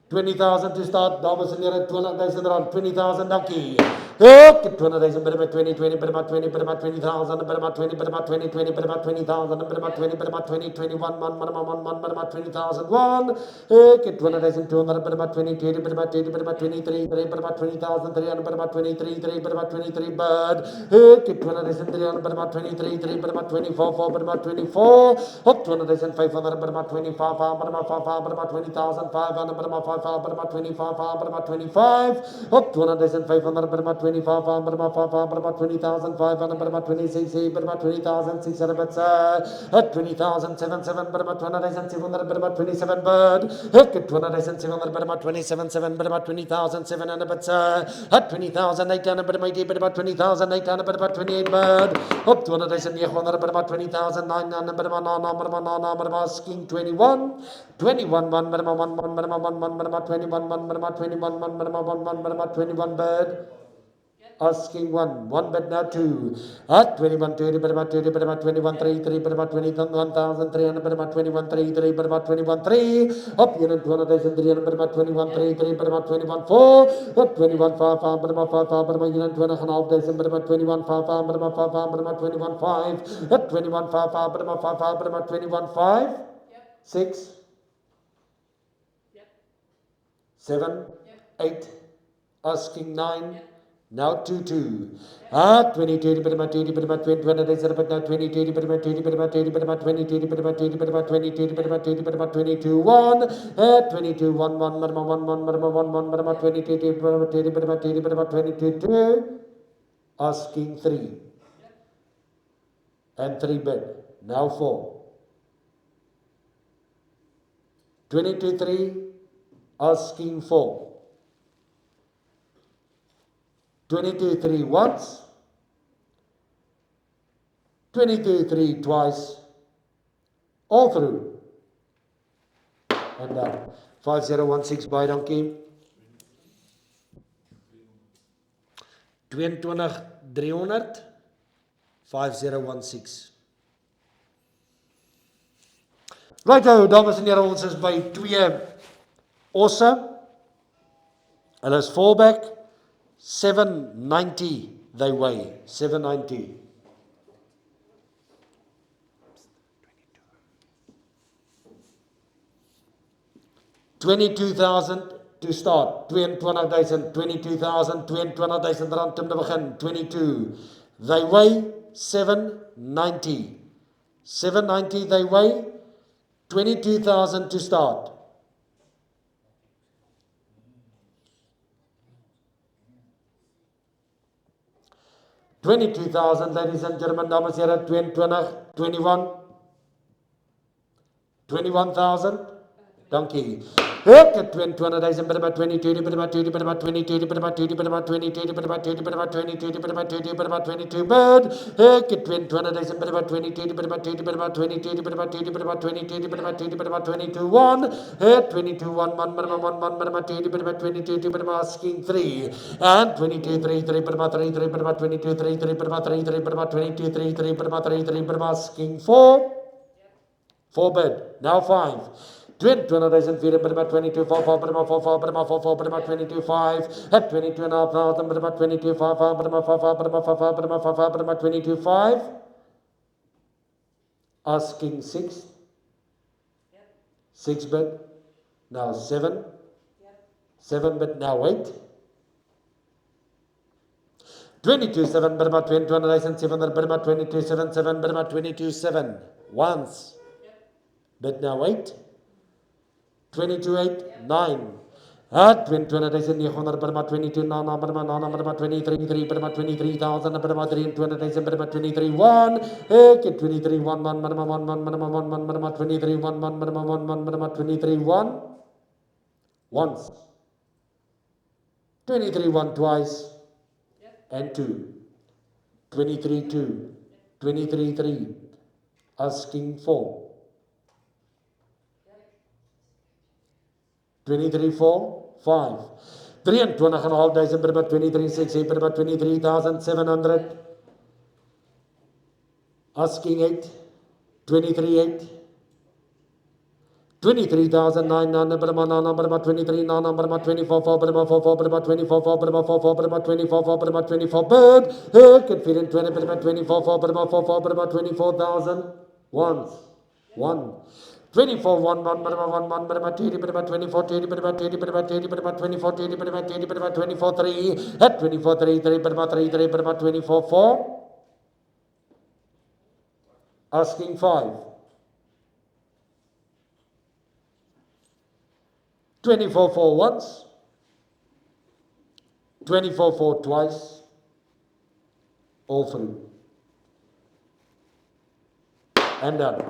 20,000 to start, dames en heren, 20,000 rand, 20,000, dankie. Ek, 20,000, Burma 20, 20, Burma 20, Burma 20,000, Burma 20, Burma 20, 20, Burma 20,000, Burma 20, Burma 20, 21, 1, Burma 1, 1, Burma 20,000, 1. Ek, 20,200, Burma 20, 20, Burma 20, Burma 23, 3, Burma 20,300, Burma 23, 3, Burma 23, bird. Ek, 20,300, Burma 23, 3, Burma 24, 4, Burma 24. Op 20,500, Burma 25, Burma 5, Burma 20,500, Burma 5, Burma 25, Burma 25. Op 20,500, Burma 25, Burma 5, Burma 20,500, Burma 26, Burma 20,600, but 20,077, Burma 20,700, Burma 27, bird. 20,700, Burma 27,7, Burma 20,700, but 20,800, Burma 80, Burma 20,800, Burma 28, bird. Up 20,900, Burma 20,900, Burma 9, Burma 9, Burma asking 21, 21, 1, Burma 1, 1, Burma 1, 1, Burma 21, 1, Burma 21, 1, Burma 1, 1, Burma 21, bird. Asking 1 bid now 2. At 21, 20, Burma 20, Burma 21, 3, 3, Burma 21,300, Burma 21, 3, 3, Burma 21, 3. Up here in 20,300, Burma 21, 3, 3, Burma 21, 4. Up 21, 5, Burma 5, Burma 20,500, Burma 21, 5, Burma 5, Burma 21, 5. Up 21, 5, Burma 5, Burma 21, 5. 6. 7. 8. Asking 9. Now 2, 2. 20, Burma 20, Burma 20, but now 20, Burma 20, Burma 20, Burma 20, Burma 20, Burma 20, Burma 20, Burma 22, 1. 22, 1, 1, Burma 1, 1, Burma 1, 1, Burma 20, Burma 20, Burma 20, Burma 22, 2. Asking 3. And 3 bid. Now 4. 22, 3. Asking 4. 22, 3 once, 22, 3 twice, all through. En dan 5016 baie dankie. 22300 5016. Righto, dames en here, ons is by 2 osse. Hulle is fallback 790 they weigh 790. $22,000 to start. 22,000, 22,000, 22,000 rand om te begin. 22. They weigh 790. 790 they weigh. 22,000 to start. $22,000, ladies and gentlemen, dames en here, 22, 21, 21,000. Dankie. Ek het 22,000 by my 22, by my 22, by my 22, by my 22, by my 22, by my 22, by my 22, by my 22, by my 22, bid. Ek het 22,000 by my 22, by my 22, by my 22, by my 22, by my 22, by my 22, by my 22, 1. Ek 22, 1, man, by my 1, man, by my 22, by my 22, by my asking 3. And 22, 3, 3, by my 3, 3, by my 22, 3, 3, by my 3, 3, by my 22, 3, 3, by my 3, 3, by my asking 4. 4 bid. Now 5. 22,000 by my 22, 4, 4, by my 4, 4, by my 4, 4, by my 22, 5. At 22,500 by my 22, 5, 5, by my 4, 5, by my 4, 5, by my 4, 5, by my 22, 5. Asking 6. 6 bid. Now 7. 7 bid. Now 8. 22, 7 by my 22,700 by my 22, 7, 7 by my 22, 7. Once. Bid now 8. 22, 8, 9. At 22,900 by my 22, 9, by my 9, by my 23, 3, by my 23,000, by my 23,000, by my 23, 1. Ek 23, 1, 1, by my 1, 1, by my 1, 1, by my 23, 1, 1, by my 1, 1, by my 23, 1. Once. 23, 1 twice. And 2. 23, 2. 23, 3. Asking 4. 23, 4, 5. 23,500 by about 23, 6, 8, by about 23,700. Asking 8. 23, 8. 23,900 by about 23, 9, by about 24, 4, by about 4, 4, by about 24, 4, by about 4, 4, by about 24, 4, by about 24, bird. I can feel in 20, by about 24, 4, by about 4, 4, by about 24,000. Once. 1. 24, 1, 1, but about 1, 1, but about 20, but about 24, 20, but about 20, but about 20, but about 24, 20, but about 20, but about 24, 3, at 24, 3, 3, but about 3, 3, but about 24, 4. Asking 5. 24, 4 once. 24, 4 twice. All through. And done.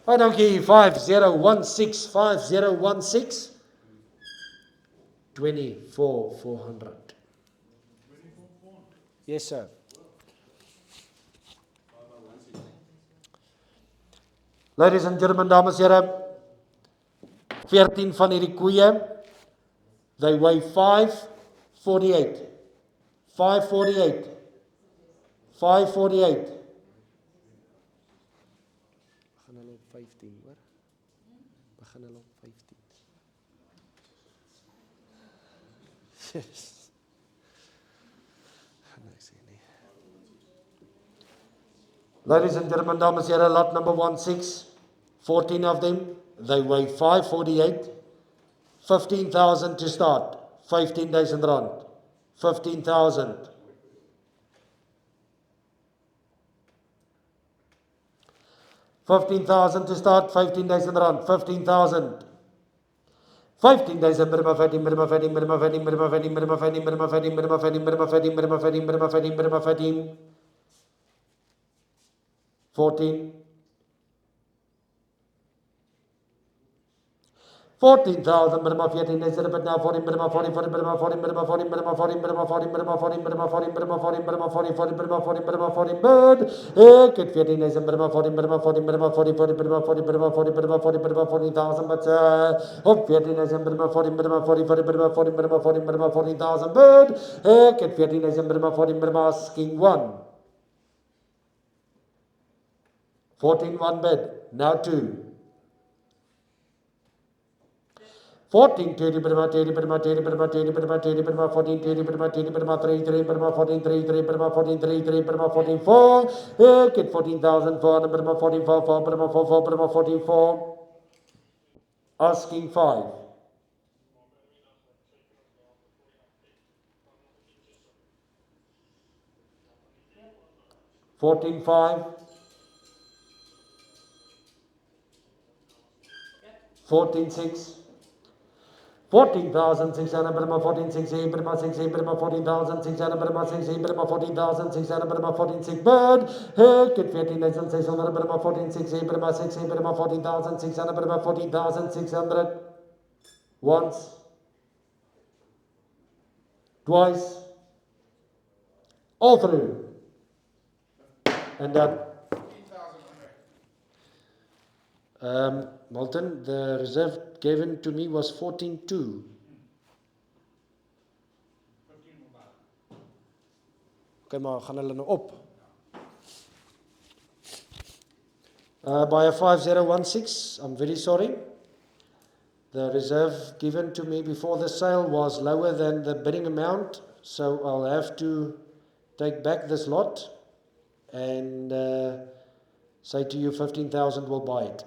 Why don't you 5016 5016 24,400. Yes, sir. Ladies and gentlemen, dames en here, 14 van hierdie koeie, they weigh 548. 548. 548. Begin hulle op 15, hoor. Begin hulle op 15. Yes. Gaan ek sê nie. Ladies and gentlemen, dames en here, lot number 16, 14 of them, they weigh 548, 15,000 to start, 15,000 rand, 15,000. 15,000 to start, 15,000 rand, 15,000. 15,000, minimum 15, minimum 15, minimum 15, minimum 15, minimum 15, minimum 15, minimum 15, minimum 15, minimum 15, minimum 15, minimum 15. 14. 14,000, minimum 14, they said about now 40, minimum 40, 40, minimum 40, minimum 40, minimum 40, minimum 40, minimum 40, minimum 40, minimum 40, minimum 40, 40, minimum 40, minimum 40, bird. Get 14, they said minimum 40, minimum 40, minimum 40, 40, minimum 40, minimum 40, minimum 40, minimum 40,000, but hope 14, they said minimum 40, minimum 40, 40, minimum 40, minimum 40, minimum 40,000, bird. Get 14, they said minimum 40, minimum asking 1. 14, 1 bed, now 2. 14, 20, 20, 20, 20, 20, 20, 14, 20, 20, 3, 3, 14, 3, 3, 14, 3, 3, 14, 4, get 14,004, 44, 4, 4, 44, asking 5. 14, 5, 14, 6. 14,600, 14, 6, 8, 6, 8, 14,600, 6, 8, 14,600, 14, bird, get 14,600, 14, 6, 8, 6, 8, 14,600, 14,600, once, twice, all through, and done. Malton, the reserve given to me was 14.2. Okay, maar gaan hulle nou op? By a 5016, I'm very sorry. The reserve given to me before the sale was lower than the bidding amount, so I'll have to take back this lot and say to you 15,000 will buy it.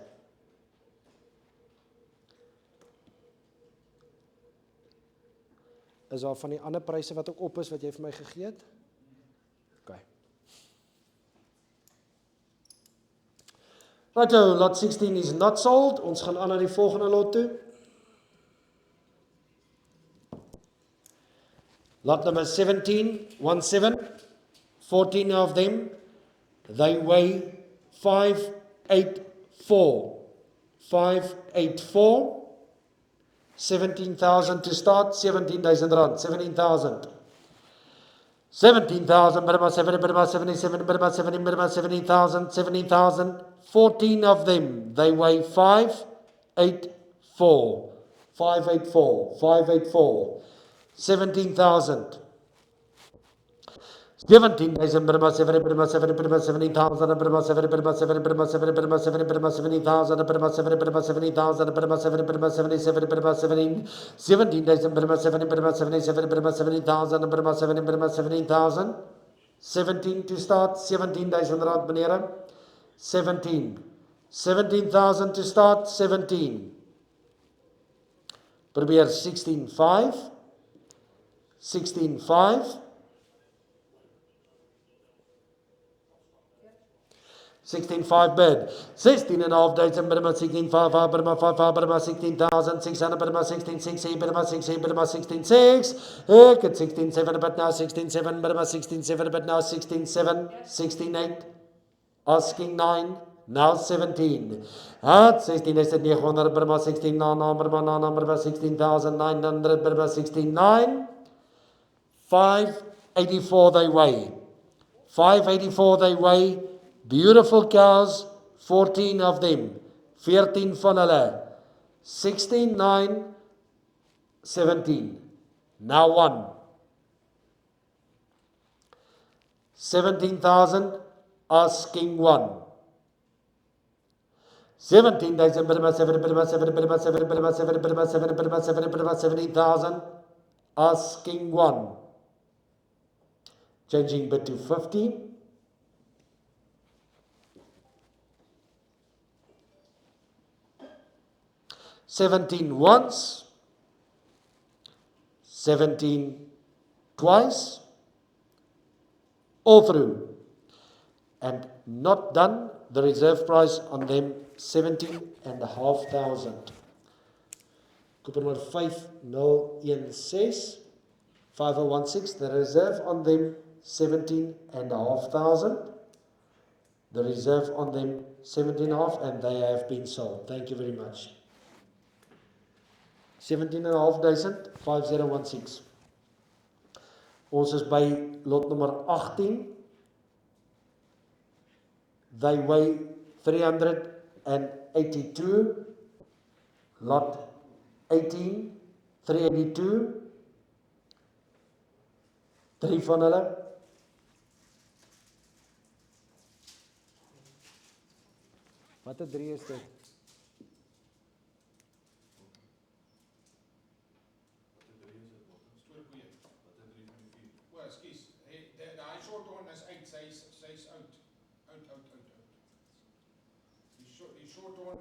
Is daar van die ander pryse wat ook op is wat jy vir my gegee het? Okay. Righto, lot 16 is not sold. Ons gaan aan na die volgende lot toe. Lot number 17, 14 of them, they weigh 584. 584. 17,000 to start, 17,000 rand, 17,000. 17,000, 17,000, 17,000, 14 of them, they weigh 584. 584, 584. 17,000. 17,000, 17,000, 17,000, 17 to start, 17,000 rand meneer. 17. 17,000 to start, 17. Probeer 16,5. 16,5. 16,5 bid. 16.5 days in Burma, 16,5, Burma 5, Burma 16,600, Burma 16,6, Burma 6, Burma 16,6. Look at 16,7, but now 16,7, Burma 16,7, but now 16,7, 16,8. Asking 9, now 17. At 16, I said 900, Burma 16, Burma 16,900, Burma 16,9. 584 they weigh. 584 they weigh. Beautiful cows, 14 of them, 14 van hulle, 16, 9, 17, now 1. 17,000, asking 1. 17,000, 17,000, asking 1. Changing bid to 50. 17 once, 17 twice, all through, and not done. The reserve price on them 17,500. Couple number 5016, 5016. The reserve on them 17,500. The reserve on them 17,500, and they have been sold. Thank you very much. 17.500, 5016. Ons is by lot nummer 18. They weigh 382. Lot 18, 382. 3 van hulle. Watter 3 is dit?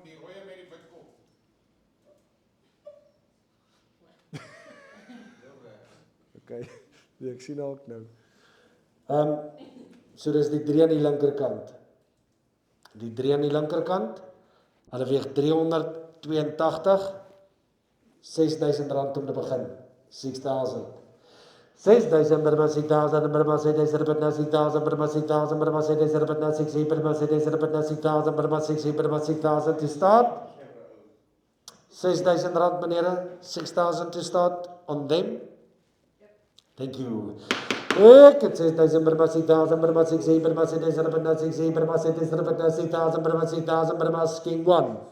Die rooie met die wit kop. Okay, ek sien ook nou. So dis die 3 aan die linkerkant. Die 3 aan die linkerkant, hulle weeg 382, 6.000 rand om te begin. 6.000. 6.000 Burma 6.000 Burma 6.000 Burma 6.000 Burma 6.000 Burma 6.000 Burma 6.000 Burma 6.000 Burma 6.000 Burma 6.000 Burma 6.000 to start. 6.000 rand meneer, 6.000 to start on them. Thank you. Ek het 6.000 Burma 6.000 Burma 6.000 Burma 6.000 Burma 6.000 Burma 6.000 Burma 6.000 Burma 6.000 Burma King 1.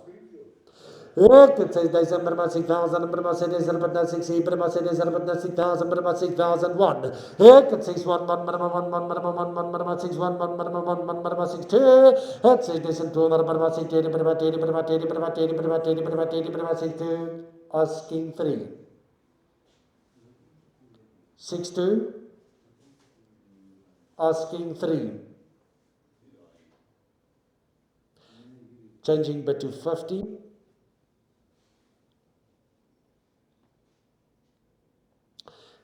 Ek het 6.000 Burma 6.000 Burma 6.000 Burma 6.000 Burma 6.000 Burma 6.000 Burma 6.001. Ek het 6.1 Burma 1 Burma 1 Burma 6.1 Burma 1 Burma 6.2. Het 6.200 Burma 6.2 Burma 2 Burma 2 Burma 2 Burma 2 Burma 2 Burma 6.2 asking 3. 6.2 asking 3. Changing bid to 50.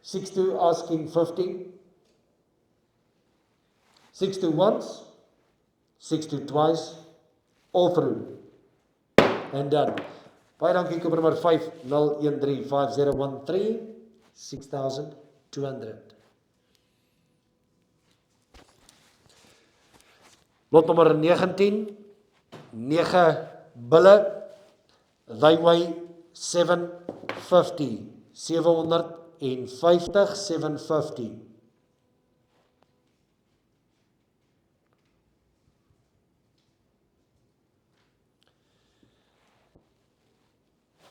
Six two asking 50. 6-2 once, 6-2 twice, all through. And done. Baie dankie koper nummer 50135013 6200. Lot nummer 19, 9 bulle, they weigh 750, 750, 750.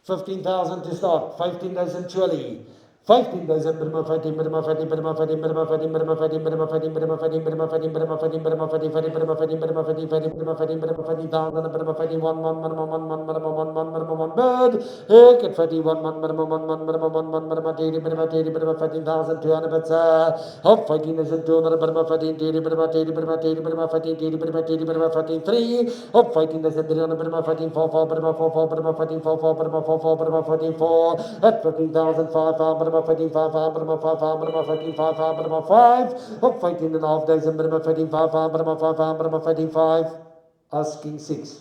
15,000 to start, 15,000 surely. 15,000 Burma fighting Burma fighting Burma fighting Burma fighting Burma fighting Burma fighting Burma fighting Burma fighting Burma fighting Burma fighting fighting Burma fighting Burma fighting fighting Burma fighting Burma fighting thousand Burma fighting one bird. Ek het fighting one Burma tiri Burma fighting 1,200 but hop fighting is 200 Burma fighting tiri Burma fighting tiri Burma fighting 3 hop fighting is 300 Burma fighting 4 Burma 4 Burma fighting 4 Burma 4 Burma fighting 4 at 15,005 Burma fighting 5 Burma 5 Burma fighting 5 Burma 5 hop fighting and half days Burma fighting 5 Burma 5 Burma fighting 5 asking 6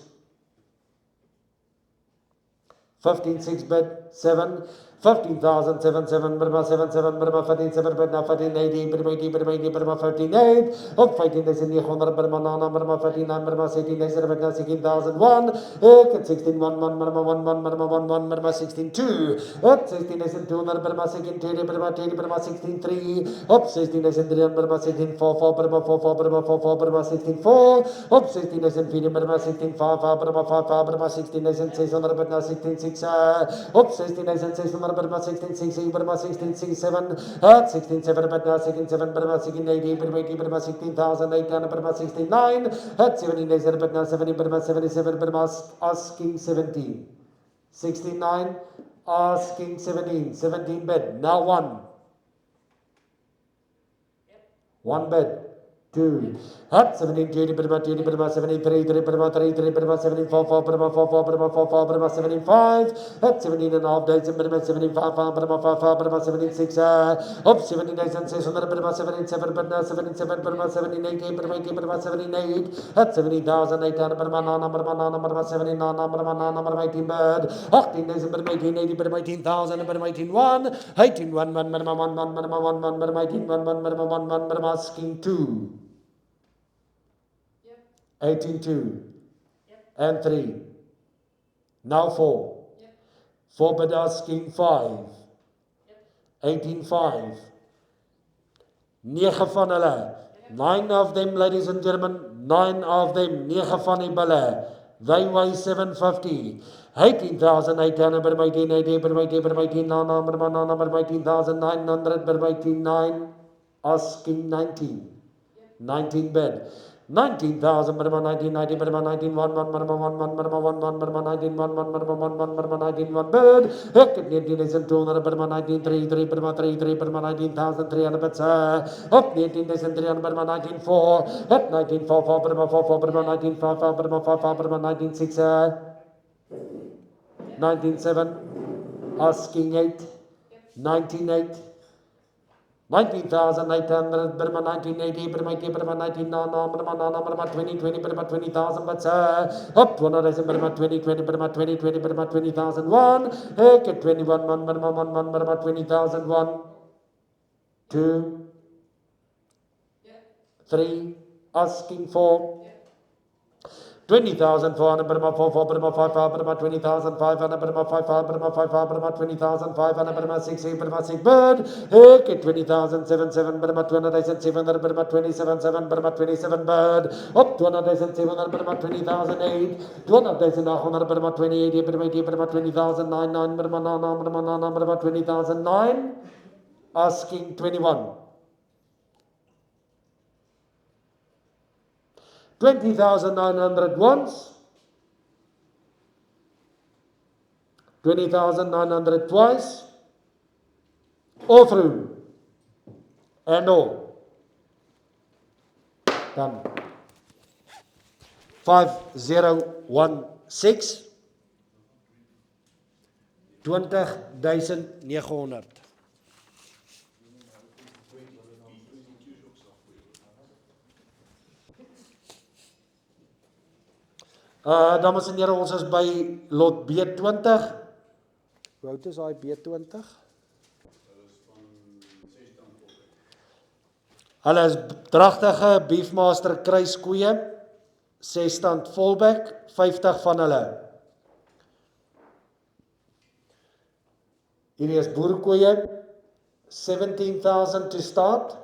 15,6 bid 7 15,077 Burma 77 Burma 47 bid now 1480 Burma 80 Burma 80 Burma 58 hop fighting is 900 Burma 9 Burma 59 Burma 16 bid now 16,001 ek het 16 1 Burma 1 Burma 1 Burma 16 2 hop 16 is 200 Burma 16 2 Burma 2 Burma 16 3 hop 16 is 300 Burma 16 4 Burma 4 Burma 4 Burma 16 4 hop 16 is 4 Burma 16 5 Burma 5 Burma 16 is 600 bid now 16 6 hop 16 is 600 Burma 16 6 Burma 16 6 7 16 7 Burma 16 7 Burma 16 80 Burma 80 Burma 16,800 Burma 69 17 is Burma 70 Burma 77 Burma asking 17 69 asking 17 17 bid now 1 bid 2 17 20 Burma 20 Burma 73 3 Burma 3 3 Burma 74 4 Burma 4 4 Burma 4 4 Burma 75 17 and a half days Burma 75 Burma 5 Burma 76 up 17 days and 600 Burma 77 Burma 77 Burma 78 Burma 80 Burma 78 at 70,800 Burma 9 Burma 9 Burma 79 Burma 9 Burma 18 bird 18 days Burma 18 80 Burma 18,000 Burma 18 1 18 1 1 Burma 1 1 Burma 1 1 Burma 18 1 1 Burma 1 1 Burma asking 2 18 2 and 3 now 4 4 bid asking 5. 18.5. 9 van hulle. 9 of them, ladies and gentlemen, 9 of them, 9 van die bulle. They weigh 750. 18,800 by my 18, by my 18, by my 18, number 18,900 by my 18, asking 19. 19 bid. 19,000 by my 19, 90 by my 19, 1, 1, 1, 1, 1, 1, 1, 1, by my 19, 1, 1, 1, 1, 1, by my 19, 1 bid. Heck, 19,200 by my 19, 3, 3 by my 3, 3 by my 19,300 bids. Up 19,300 by my 19, 4. At 19, 4, 4 by my 4, 4 by my 19, 5, 5 by my 5, 5 by my 19, 6. 19.7, asking 8, 19.8, 19,800, Burma 1980, Burma 80, Burma 19, Burma 20, 20, Burma 20,000, but up 100,000, Burma 20, 20, Burma 20, 20, Burma 20,001, heck, 21, 1, Burma 1, 1, Burma 20,001, 2, 3, asking 4. 20,400, Burma 4, 4, Burma 5, 5, Burma 20,500, Burma 5, 5, Burma 5, 5, Burma 20,500, Burma 6, 8, Burma 6, bird, okay, 20,077, Burma 200,700, Burma 27,7, Burma 27, bird, up 200,700, Burma 20,008, 200,900, Burma 28, Burma 80, Burma 20,009, 9, Burma 9, Burma 9, Burma 20,009, asking 21. 20,900 once, 20,900 twice, all through, and all. Done. 5016, 20,900. Dames en heren, ons is by lot B20. Hoe oud is hy B20? Hulle is dragtige Beefmaster kruiskoeie, 6 stand volbek, 50 van hulle. Hierdie is boerkoeie, 17,000 to start,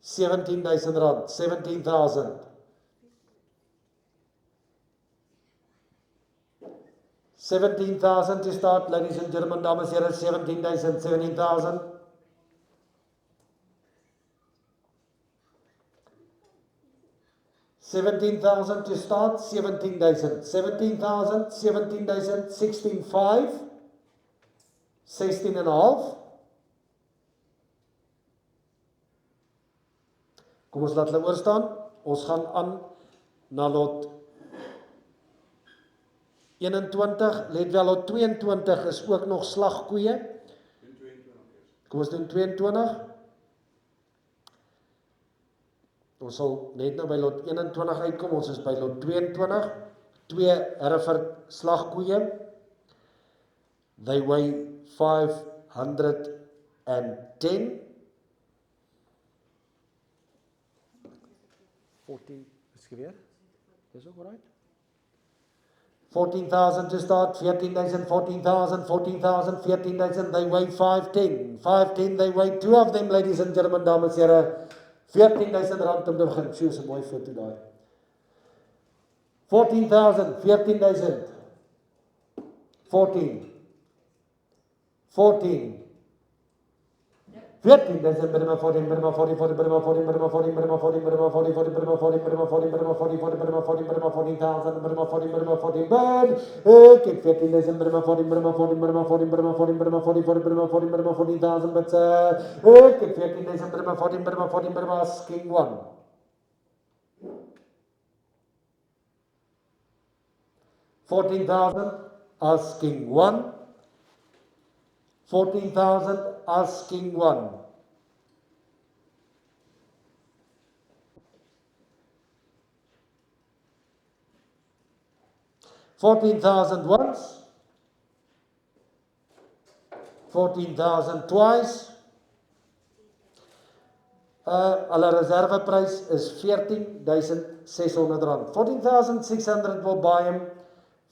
17,000 rand, 17,000. 17,000 to start, ladies and gentlemen, dames en heren, 17,000, 17,000. 17,000 to start, 17,000, 17,000, 17,000, 16,5, 16 and a half. Kom ons laat hulle oorstaan, ons gaan aan na lot 21, let wel, lot 22 is ook nog slagkoeie. Kom ons doen 22. Ons sal net nou by lot 21 uitkom, ons is by lot 22. 2 Hereford slagkoeie. They weigh 510. 14, is geweer? Dis ook right? 14,000 to start, 14,000, 14,000, 14,000, 14,000, they weigh 510. 510, they weigh 2 of them, ladies and gentlemen, dames en heren. 14,000 rand om te begin. Sjoe, is 'n mooi foto daar. 14,000, 14,000. 14. 14. 14,000, Burma 14, Burma 40, 40, Burma 40, Burma 40, Burma 40, Burma 40, 40, Burma 40, Burma 40, Burma 40, 40, Burma 40, Burma 40,000, Burma 40, Burma 40, bird. Okay, 14,000, Burma 40, Burma 40, Burma 40, Burma 40, Burma 40, 40, Burma 40, Burma 40,000, but okay, 14,000, Burma 40, Burma 40, Burma asking 1. 14,000 asking 1. 14,000 asking 1. 14,000 once. 14,000 twice. Hulle reserveprys is 14,600 rand. 14,600 will buy him.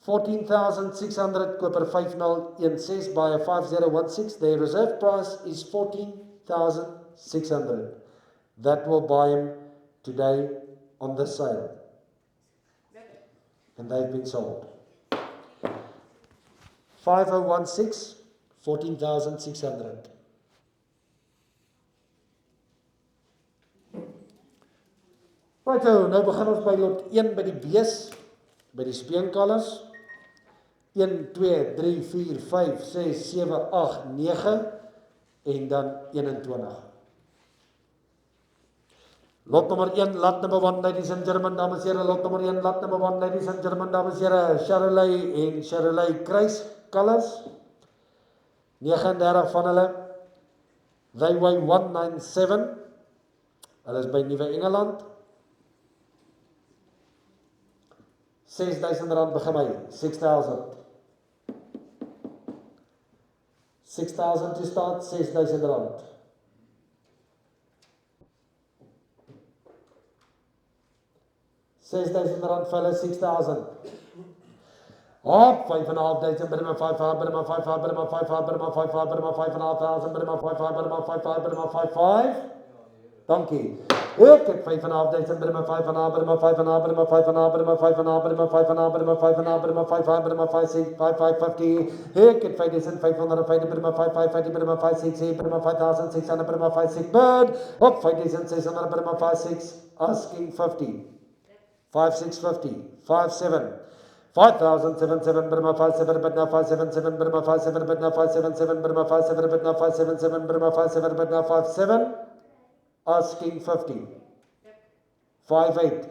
14,600 koper 5016 by a 5016. The reserve price is 14,600. That will buy him today on the sale. And they've been sold. 5016, 14,600. Right, nou begin ons by lot 1 by die bees, by die speenkalvers. 1, 2, 3, 4, 5, 6, 7, 8, 9 en dan 21. Lot nummer 1, lot number 1, ladies and gentlemen, dames en here. Lot nummer 1, lot number 1, ladies and gentlemen, dames en here. Charolais en Charolais Kruis Kalvers. 39 van hulle. They weigh 197. Hulle is by Nuwe Engeland. R6,000 begin my. 6,000. 6,000 to start, R6,000. R6,000 vir hulle, 6,000. Hop, 5,500, bid my 5,500, bid my 5,500, bid my 5,500, bid my 5,500, bid my 5,500, bid my 5,500, bid my 5,500, bid my 5,500. Dankie. Ek het 5,500, bid my 5,500, bid my 5,500, bid my 5,500, bid my 5,500, bid my 5,500, bid my 5,500, bid my 5,500, bid my 5,550. Ek het 5,500, bid my 5,550, bid my 5,600, bid my 5,600, bid my 5,600, bid. Hop, 5,600, bid my 5,600, asking 50. 5,650, 5,700. 5,077, bid my 5,700, bid now 5,77, bid my 5,700, bid now 5,77, bid my 5,700, bid now 5,77, bid my 5,700, bid now 5,700, asking 50. 5,800.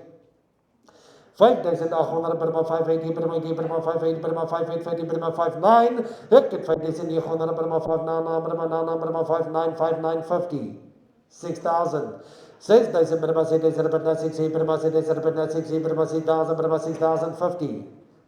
5,800, bid my 5,800, bid my 5,800, bid my 5,850, bid my 5,900. Ek het 5,900, bid my 5,900, bid my 900, bid my 5,900, 5,950. 6,000. 6,000, bid my 6,000, bid my 6,000, bid my 6,000, bid my 6,000, bid my 6,000, bid my 6,050.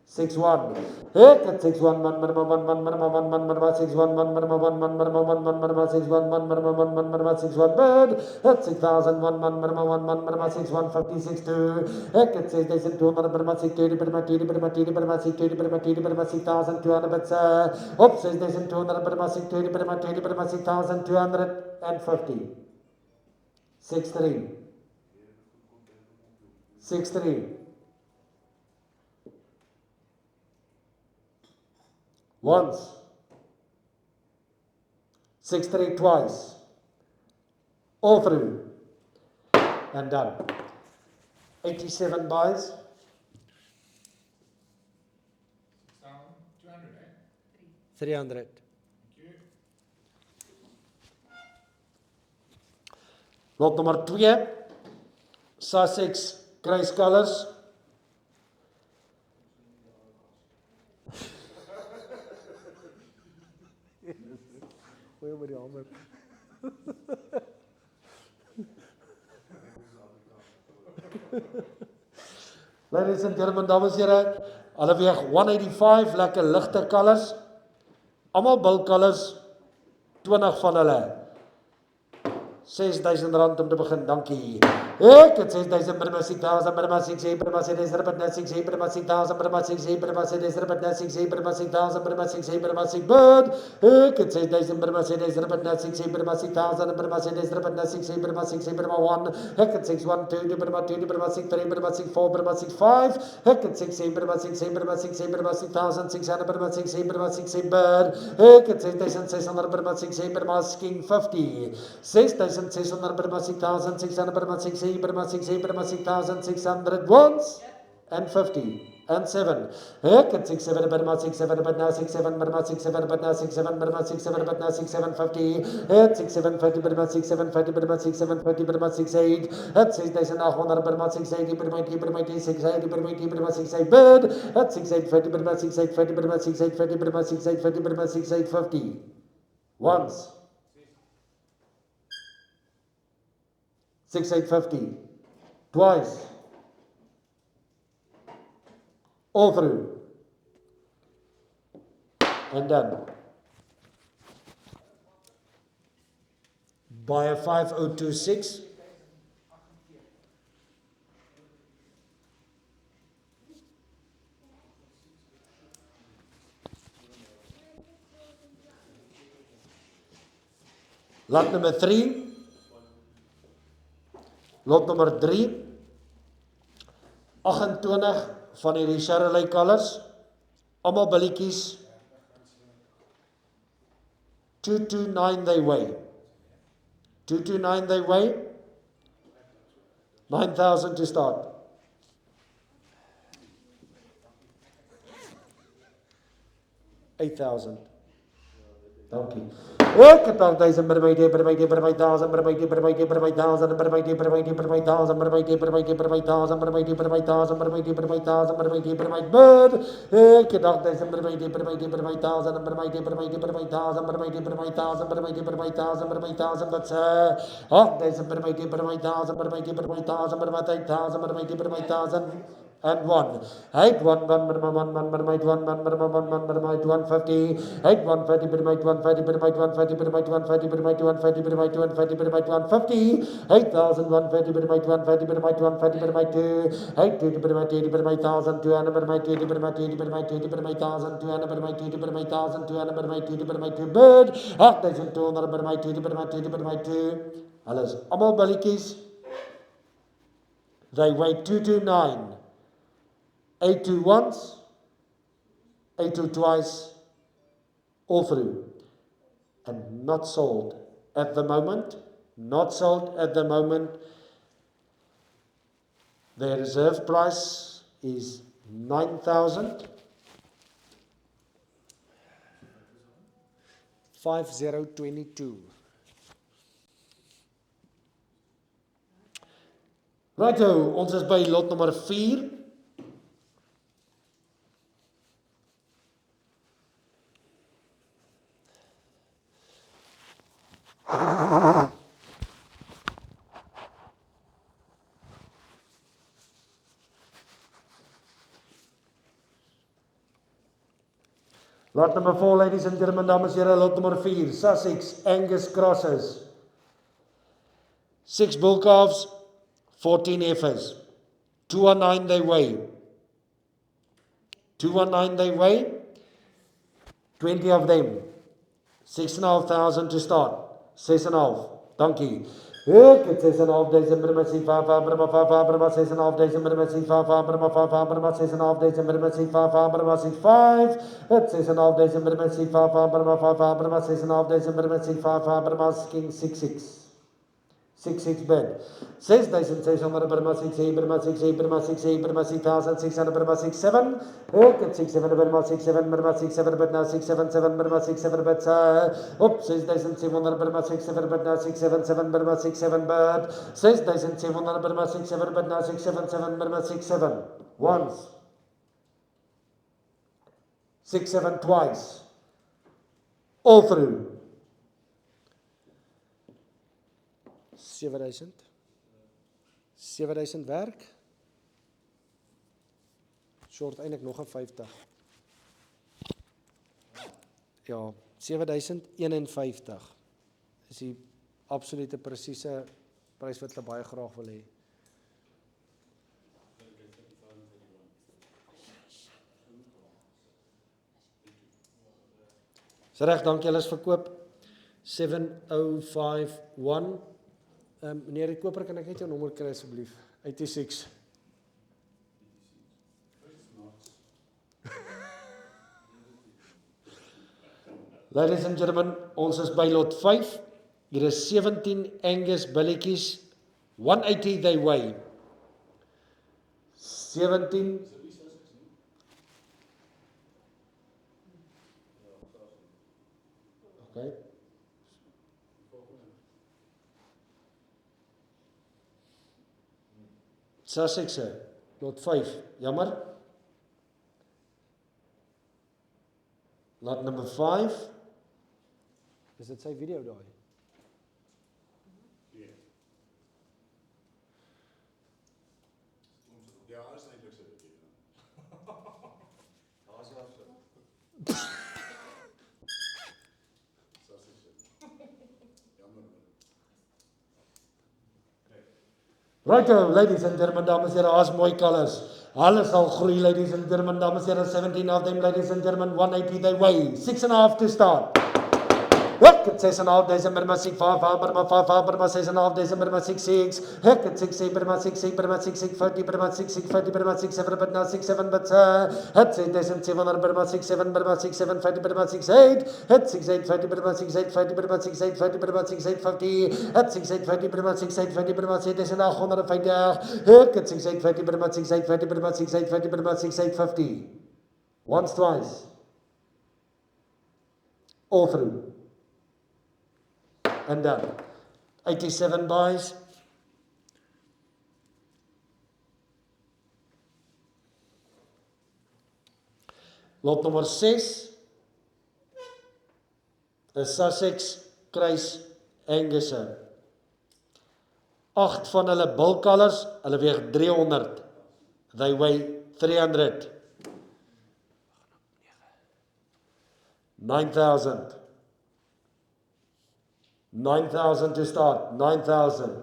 6,1. Ek het 6,1 man, bid my 1 man, bid my 1 man, bid my 6,1 man, bid my 1 man, bid my 1 man, bid my 6,1 man, bid my 1 man, bid my 6,1 bid. Het 6,000 1 man, bid my 1 man, bid my 6,150, 6,2. Ek het 6,200, bid my 6,200, bid my 200, bid my 200, bid my 6,200, bid my 200, bid my 6,200 bid op 6,200, bid my 6,200, bid my 200, bid my 6,250. 6,3. 6,3. Once. 6,3 twice. All through. And done. 87 buys. 6,200, 300. Thank you. Lot nummer 2. Sussex Kruiskalvers. Goeie met die hamer. Ladies and gentlemen, dames en here, hulle weeg 185, lekker ligte kalvers. Almal bulkalvers, 20 van hulle. R6,000 om te begin, dankie. Ek het 6,000, bid my 6,000, bid my 6,000, bid my 6,000, bid my 6,000, bid my 6,000, bid my 6,000, bid my 6,000, bid my 6,000, bid my 6,000, bid my 6,000, bid my 6,000, bid. Ek het 6,000, bid my 6,000, bid my 6,000, bid my 6,000, bid my 6,000, bid my 6,000, bid my 6,000, bid my 1. Ek het 6,120, bid my 20, bid my 6,3, bid my 6,4, bid my 6,5. Ek het 6,7, bid my 6,7, bid my 6,7, bid my 6,600, bid my 6,7, bid my 6,7, bid. Ek het 6,600, bid my 6,7, bid my asking 50. 6,600, bid my 6,600, bid my 6,7, bid my 6,7, bid my 6,600 once and 50 and 7. Ek het 6,7, bid my 6,7, bid now 6,7, bid my 6,7, bid now 6,7, bid my 6,7, bid now 6,750. Het 6,750, bid my 6,750, bid my 6,750, bid my 6,8. Het 6,800, bid my 6,80, bid my 10, bid my 10, 6,80, bid my 10, bid my 6,8 bid. Het 6,850, bid my 6,850, bid my 6,850, bid my 6,850, bid my 6,850. Once. 6,850. Twice. All through. And done. By a 5,026. Lot nummer 3. Lot nummer 3. 28 van die Chevrolet Colors. Allemaal billetjies. 229 they weigh. 229 they weigh. 9,000 to start. $8,000. Dankie. Ek het 8,000 per my 1000 per my 1000 per my 1000 per my 1000 per my 1000 per my 1000 per my 1000 per my 1000 per my 1000 per my 1000 per my 1000 per my 1000 per my 1000 per my 1000 per my 1000 per my 1000 per my 1000 per my bird. Ek het 8,000 per my 1000 per my 1000 per my 1000 per my 1000 per my 1000 per my 1000 per my 1000 per my 1000 per my 1000 per my 1000 per my 1000 that's 8,000 per my 1000 per my 1000 per my 1000 per my 1000 per my 1000 per my 1000 per my 1000 and 1. 1 1 1 per my 1 1 per my 1 1 per my 1 1 per my 150. 8 150 per my 150 per my 150 per my 150 per my 250 per my 250 per my 250. 8,150 per my 250 per my 250 per my 2. 8 per my 20 per my 1,200 per my 20 per my 20 per my 20 per my 1,200 per my 20 per my 1,200 per my 20 per my 2 bird. 8,200 per my 20 per my 20 per my 2. Alles allemaal billetjies. They weigh 229. 82 once, 82 twice, all through, and not sold at the moment, not sold at the moment. Their reserve price is 9,000. 5022. Righto, ons is by lot nummer 4. Lot number 4, ladies and gentlemen, dames en here, lot nummer 4, Sussex Angus Crosses. 6 bull calves, 14 heifers. 219 they weigh. 219 they weigh. 20 of them. 6,500 to start. 6,500. Dankie. Ek het 6,500 per my 5,5 per my 5,5 per my 6,500 per my 5,5 per my 5,5 per my 6,500 per my 5,5 per my 5. Het 6,500 per my 5,5 per my 5,5 per my 6,500 per my 5,5 per my 6,6. 6,6 bed. 6,600 per my 6,8 per my 6,8 per my 6,8 per my 6,600 per my 6,7. Ek het 6,7 per my 6,7 per my 6,7 bed nou 6,7 per my 6,7 bed. Op 6,700 per my 6,7 bed nou 6,7 per my 6,7 bed. 6,700 per my 6,7 bed nou 6,7 per my 6,7. Once. 6,7 twice. All through. 7,000. 7,000 werk. Short eintlik nog 'n 50. Ja, 7,051 is die absolute presiese prys wat hulle baie graag wil hê. Dis reg, dankie, hulle is verkoop. 7051. Meneer die koper, kan ek net jou nommer kry asseblief? 86. Ladies and gentlemen, ons is by lot 5. Hier is 17 Angus billetjies. 180 they weigh. 17. Okay. Sussex, lot 5, jammer. Lot number 5. Is dit sy video daai? Ja, is eintlik sy video. Daar's af. Jammer. Righto, ladies and gentlemen, dames en here, as mooi colors. Alles sal groei, ladies and gentlemen, dames en here, 17 of them, ladies and gentlemen, 180 they weigh. 6,5 to start. Hek het 6.500 Burma 655 Burma 55 Burma 6.500 Burma 66 Hek het 66 Burma 66 Burma 66 50 Burma 66 50 Burma 67 Burma 67 but het 6,700 Burma 67 Burma 67 50 Burma 68 het 68 50 Burma 68 50 Burma 68 50 Burma 68 50 het 68 50 Burma 68 50 Burma 6850 hek het 68 50 Burma 68 50 Burma 68 50 Burma 68 50 once twice all through and done 87 buys lot nommer 6 is Sussex Kruis Angusse 8 van hulle bulkalers, hulle weeg 300 they weigh 300 9,000 9,000 to start 9,000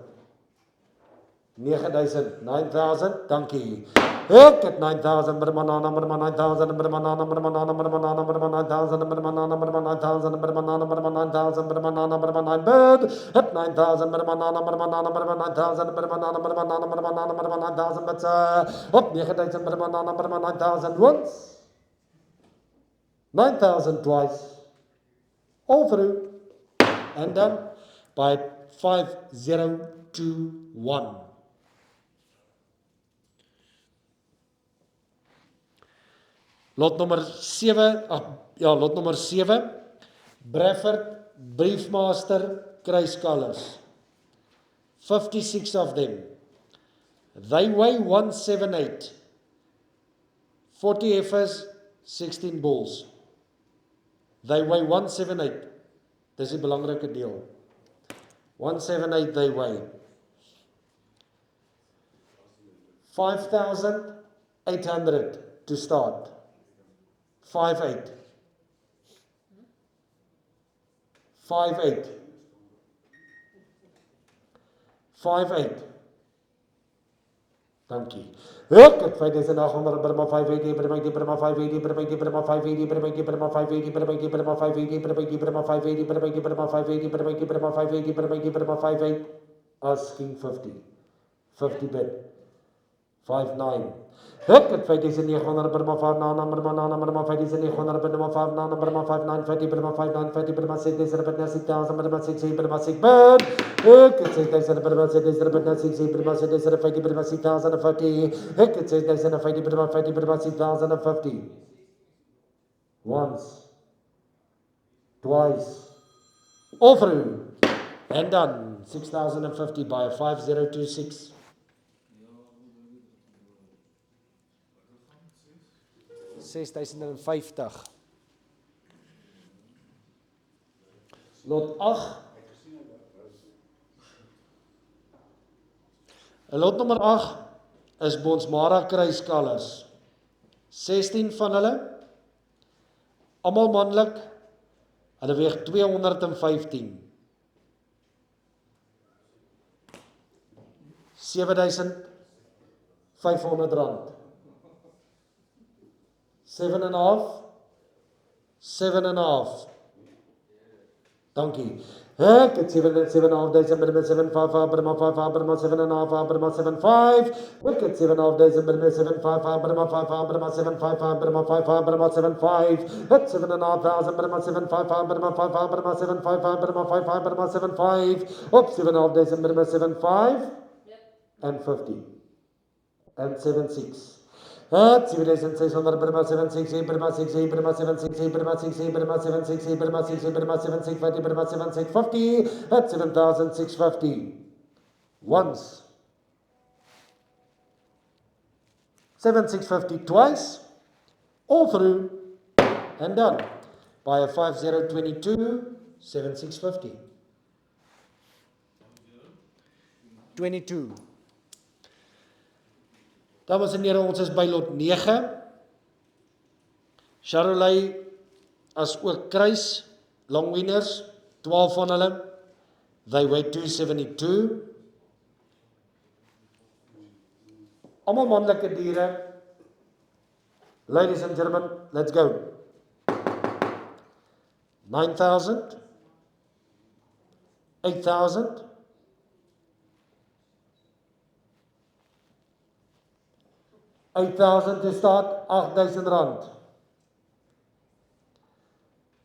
9,000 9,000 dankie ek het 9,000 bermanana 9,000 bermanana 9,000 bermanana 9,000 bird het 9,000 bermanana 9,000 bermanana 9,000 but op 9,000 bermanana 9,000 once 9,000 twice all through and done by 5021 lot nommer 7 lot nommer 7 Bradford Briefmaster Kruiskalers 56 of them they weigh 178 40 heifers 16 bulls they weigh 178 dis die belangrike deel 178 they weigh 5,800 to start 5,8 5,8 5,8 dankie ek het 5,800 Burma 580 Burma 580 Burma 580 Burma 580 Burma 580 Burma 580 Burma 580 Burma 580 Burma 580 Burma 580 asking 50 bid 59 ek het 5,900 Burma 59 Burma 5,900 Burma 59 Burma 59 Burma 59 Burma 6,000 Burma 6 Burma 6 bid ek het 6,000 Burma 6,000 Burma 6 Burma 6,50 Burma 6,050 ek het 6,050 Burma 50 Burma 6,050 once twice all through and done 6,050 by 5026 6,050 lot 8 lot nommer 8 is Bonsmara Kruiskalers 16 van hulle almal manlik hulle weeg 215 7,500 rand 7,5 dankie ek het 7,500 Burma 7,5 Burma 5 Burma 7,5 Burma 7,5 ek het 7,500 Burma 7,5 Burma 5 Burma 7,5 Burma 5 Burma 7,5 het 7,500 Burma 7,5 Burma 5 Burma 7,5 Burma 5 Burma 7,5 op 7,500 Burma 7,5 and 50 and 76 7,600 Burma 7,6 Burma 6 Burma 7,6 Burma 6 Burma 7,6 Burma 6 Burma 7,6 50 Burma 7,650 at 7,650 once 7,650 twice all through and done by a 5022 7,650 22 Dames en heren, ons is by lot 9. Charolais as ook kruis, long winners, 12 van hulle. They weigh 272. Almal manlike diere. Ladies and gentlemen, let's go. 9,000, 8,000. 8,000 to start, 8,000 rand.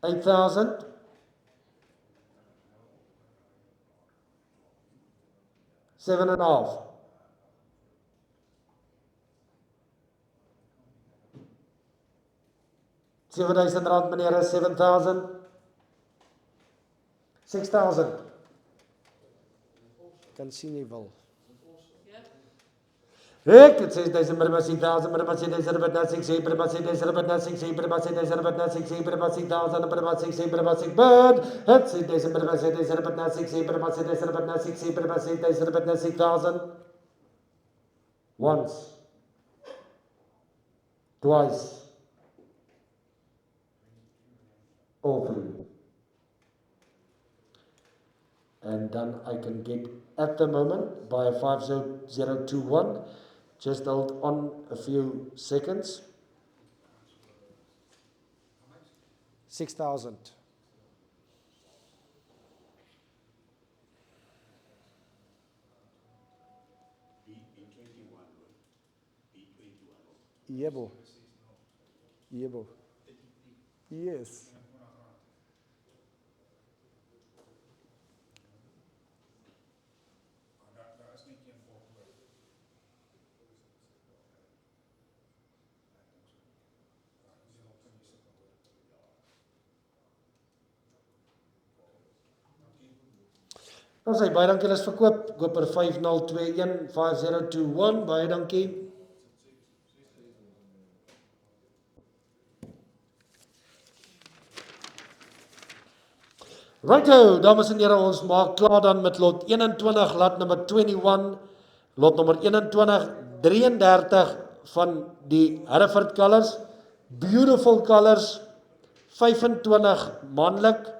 8,000. 7.5. 7,000 rand, meneer, is 7,000. 6,000. Kan sien jy wil. Ek het 6,000, maar 10,000, maar 10,000, maar 6,000, maar 10,000, maar 6,000, maar 10,000, maar 6,000, maar 10,000, maar 6,000, maar 6,000, but het 6,000, maar 6,000, maar 6,000, maar 6,000, maar 6,000, maar 6,000, maar 6,000. Once. Twice. All through. And then I can get at the moment by a 50,021. Just hold on a few seconds. 6,000. Yebo. Yebo. Yes. Dan sê baie dankie, hulle is verkoop. Koop per 5021 5021. Baie dankie. Righto, dames en here, ons maak klaar dan met lot 21, lot nummer 21, lot nummer 21, 33 van die Hereford Colours, beautiful colours, 25 manlik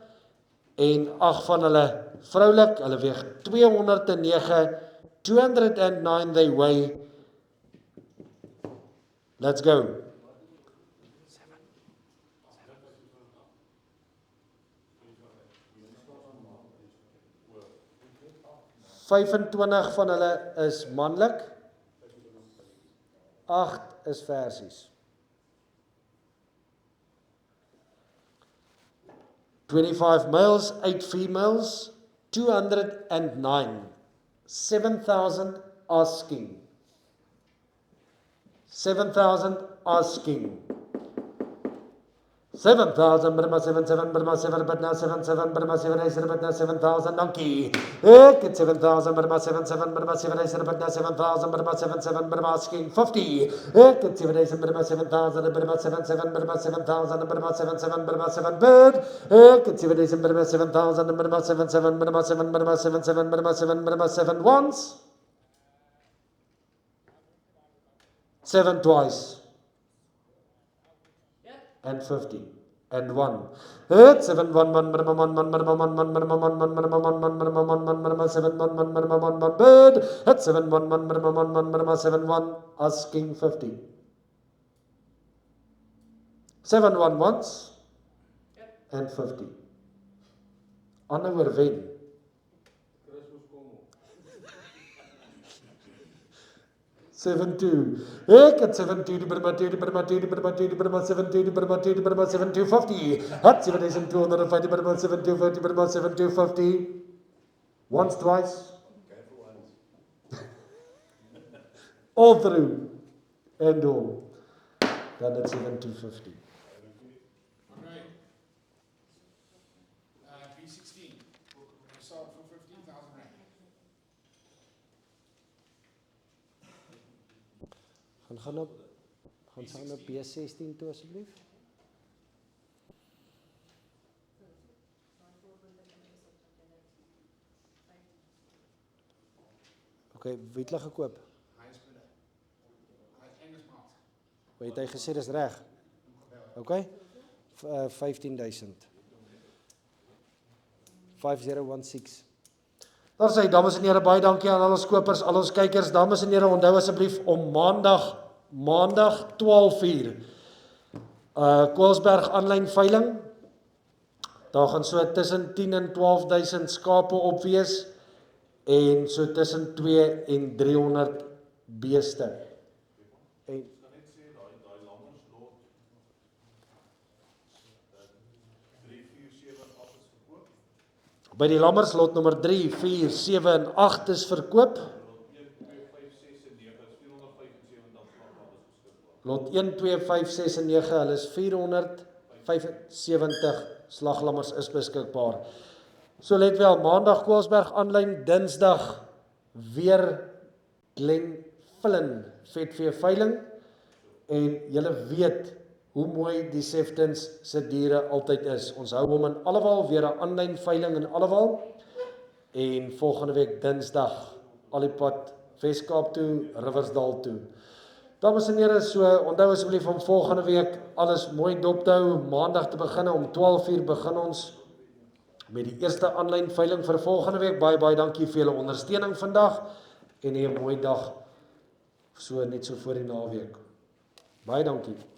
en 8 van hulle vroulik, hulle weeg 209, 209 they weigh. Let's go. 25 van hulle is manlik, 8 is versies. 25 males, 8 females, 209, 7,000 asking. 7,000 asking. 7,000, Burma 7,7, Burma 7, Burma 7,7, Burma 7,7, Burma 7,000, donkey. Ek het 7,000, Burma 7,7, Burma 7,7, Burma 7,000, Burma 7,7, Burma asking 50. Ek het 7,000, Burma 7,000, Burma 7,7, Burma 7,000, Burma 7,7, Burma 7, bid. Ek het 7,000, Burma 7,000, Burma 7,7, Burma 7, Burma 7,7, Burma 7, Burma 7 once. 7 twice. And 50 and 1. Hit 7 1 1 1 1 1 1 1 1 1 1 1 1 1 7 1 1 1 1 bid. Hit 7 1 1 1 1 1 7 1 asking 50. 7 1 once and 50. Anne oorwen. 7-2. Ek het 7-2, die Burma 2, die Burma 2, die Burma 2, die Burma 7-2, die Burma 2, die Burma 7-2, 50. Hat 7,205, die Burma 7-250, die Burma 7-250. Once, twice. All through. And all. Dan het 7,250. Alright. B16. We saw it for 15,000 rand. Gaan saam op B16 toe asseblief. Okay, wie het hulle gekoop? Hy is binne. Hy is Engelsmaat. Hoe het hy gesê dis reg? Okay. 15,000. 5016. Daar sê dames en here, baie dankie aan al ons kopers, al ons kykers. Dames en here, onthou asseblief om maandag 12 uur. Koelsberg aanlyn veiling. Daar gaan so tussen 10 en 12.000 skape op wees en so tussen 2 en 300 beeste. En by die lammerslot nommer 3, 4, 7 en 8 is verkoop. Lot 1, 2, 5, 6 en 9, hulle is 475 slaglammers is beskikbaar. So let wel, maandag Kwalsberg aanlyn, dinsdag weer Glenfillan vetvee veiling. En julle weet hoe mooi die Sefton's se diere altyd is. Ons hou hom in Allewal, weer 'n aanlyn veiling in Allewal. En volgende week dinsdag al die pad Weskaap toe, Riversdal toe. Dames en here, so onthou asseblief om volgende week alles mooi dop te hou, maandag te begin om 12:00 begin ons met die eerste aanlyn veiling vir volgende week. Baie dankie vir julle ondersteuning vandag en 'n mooi dag so net so voor die naweek. Baie dankie.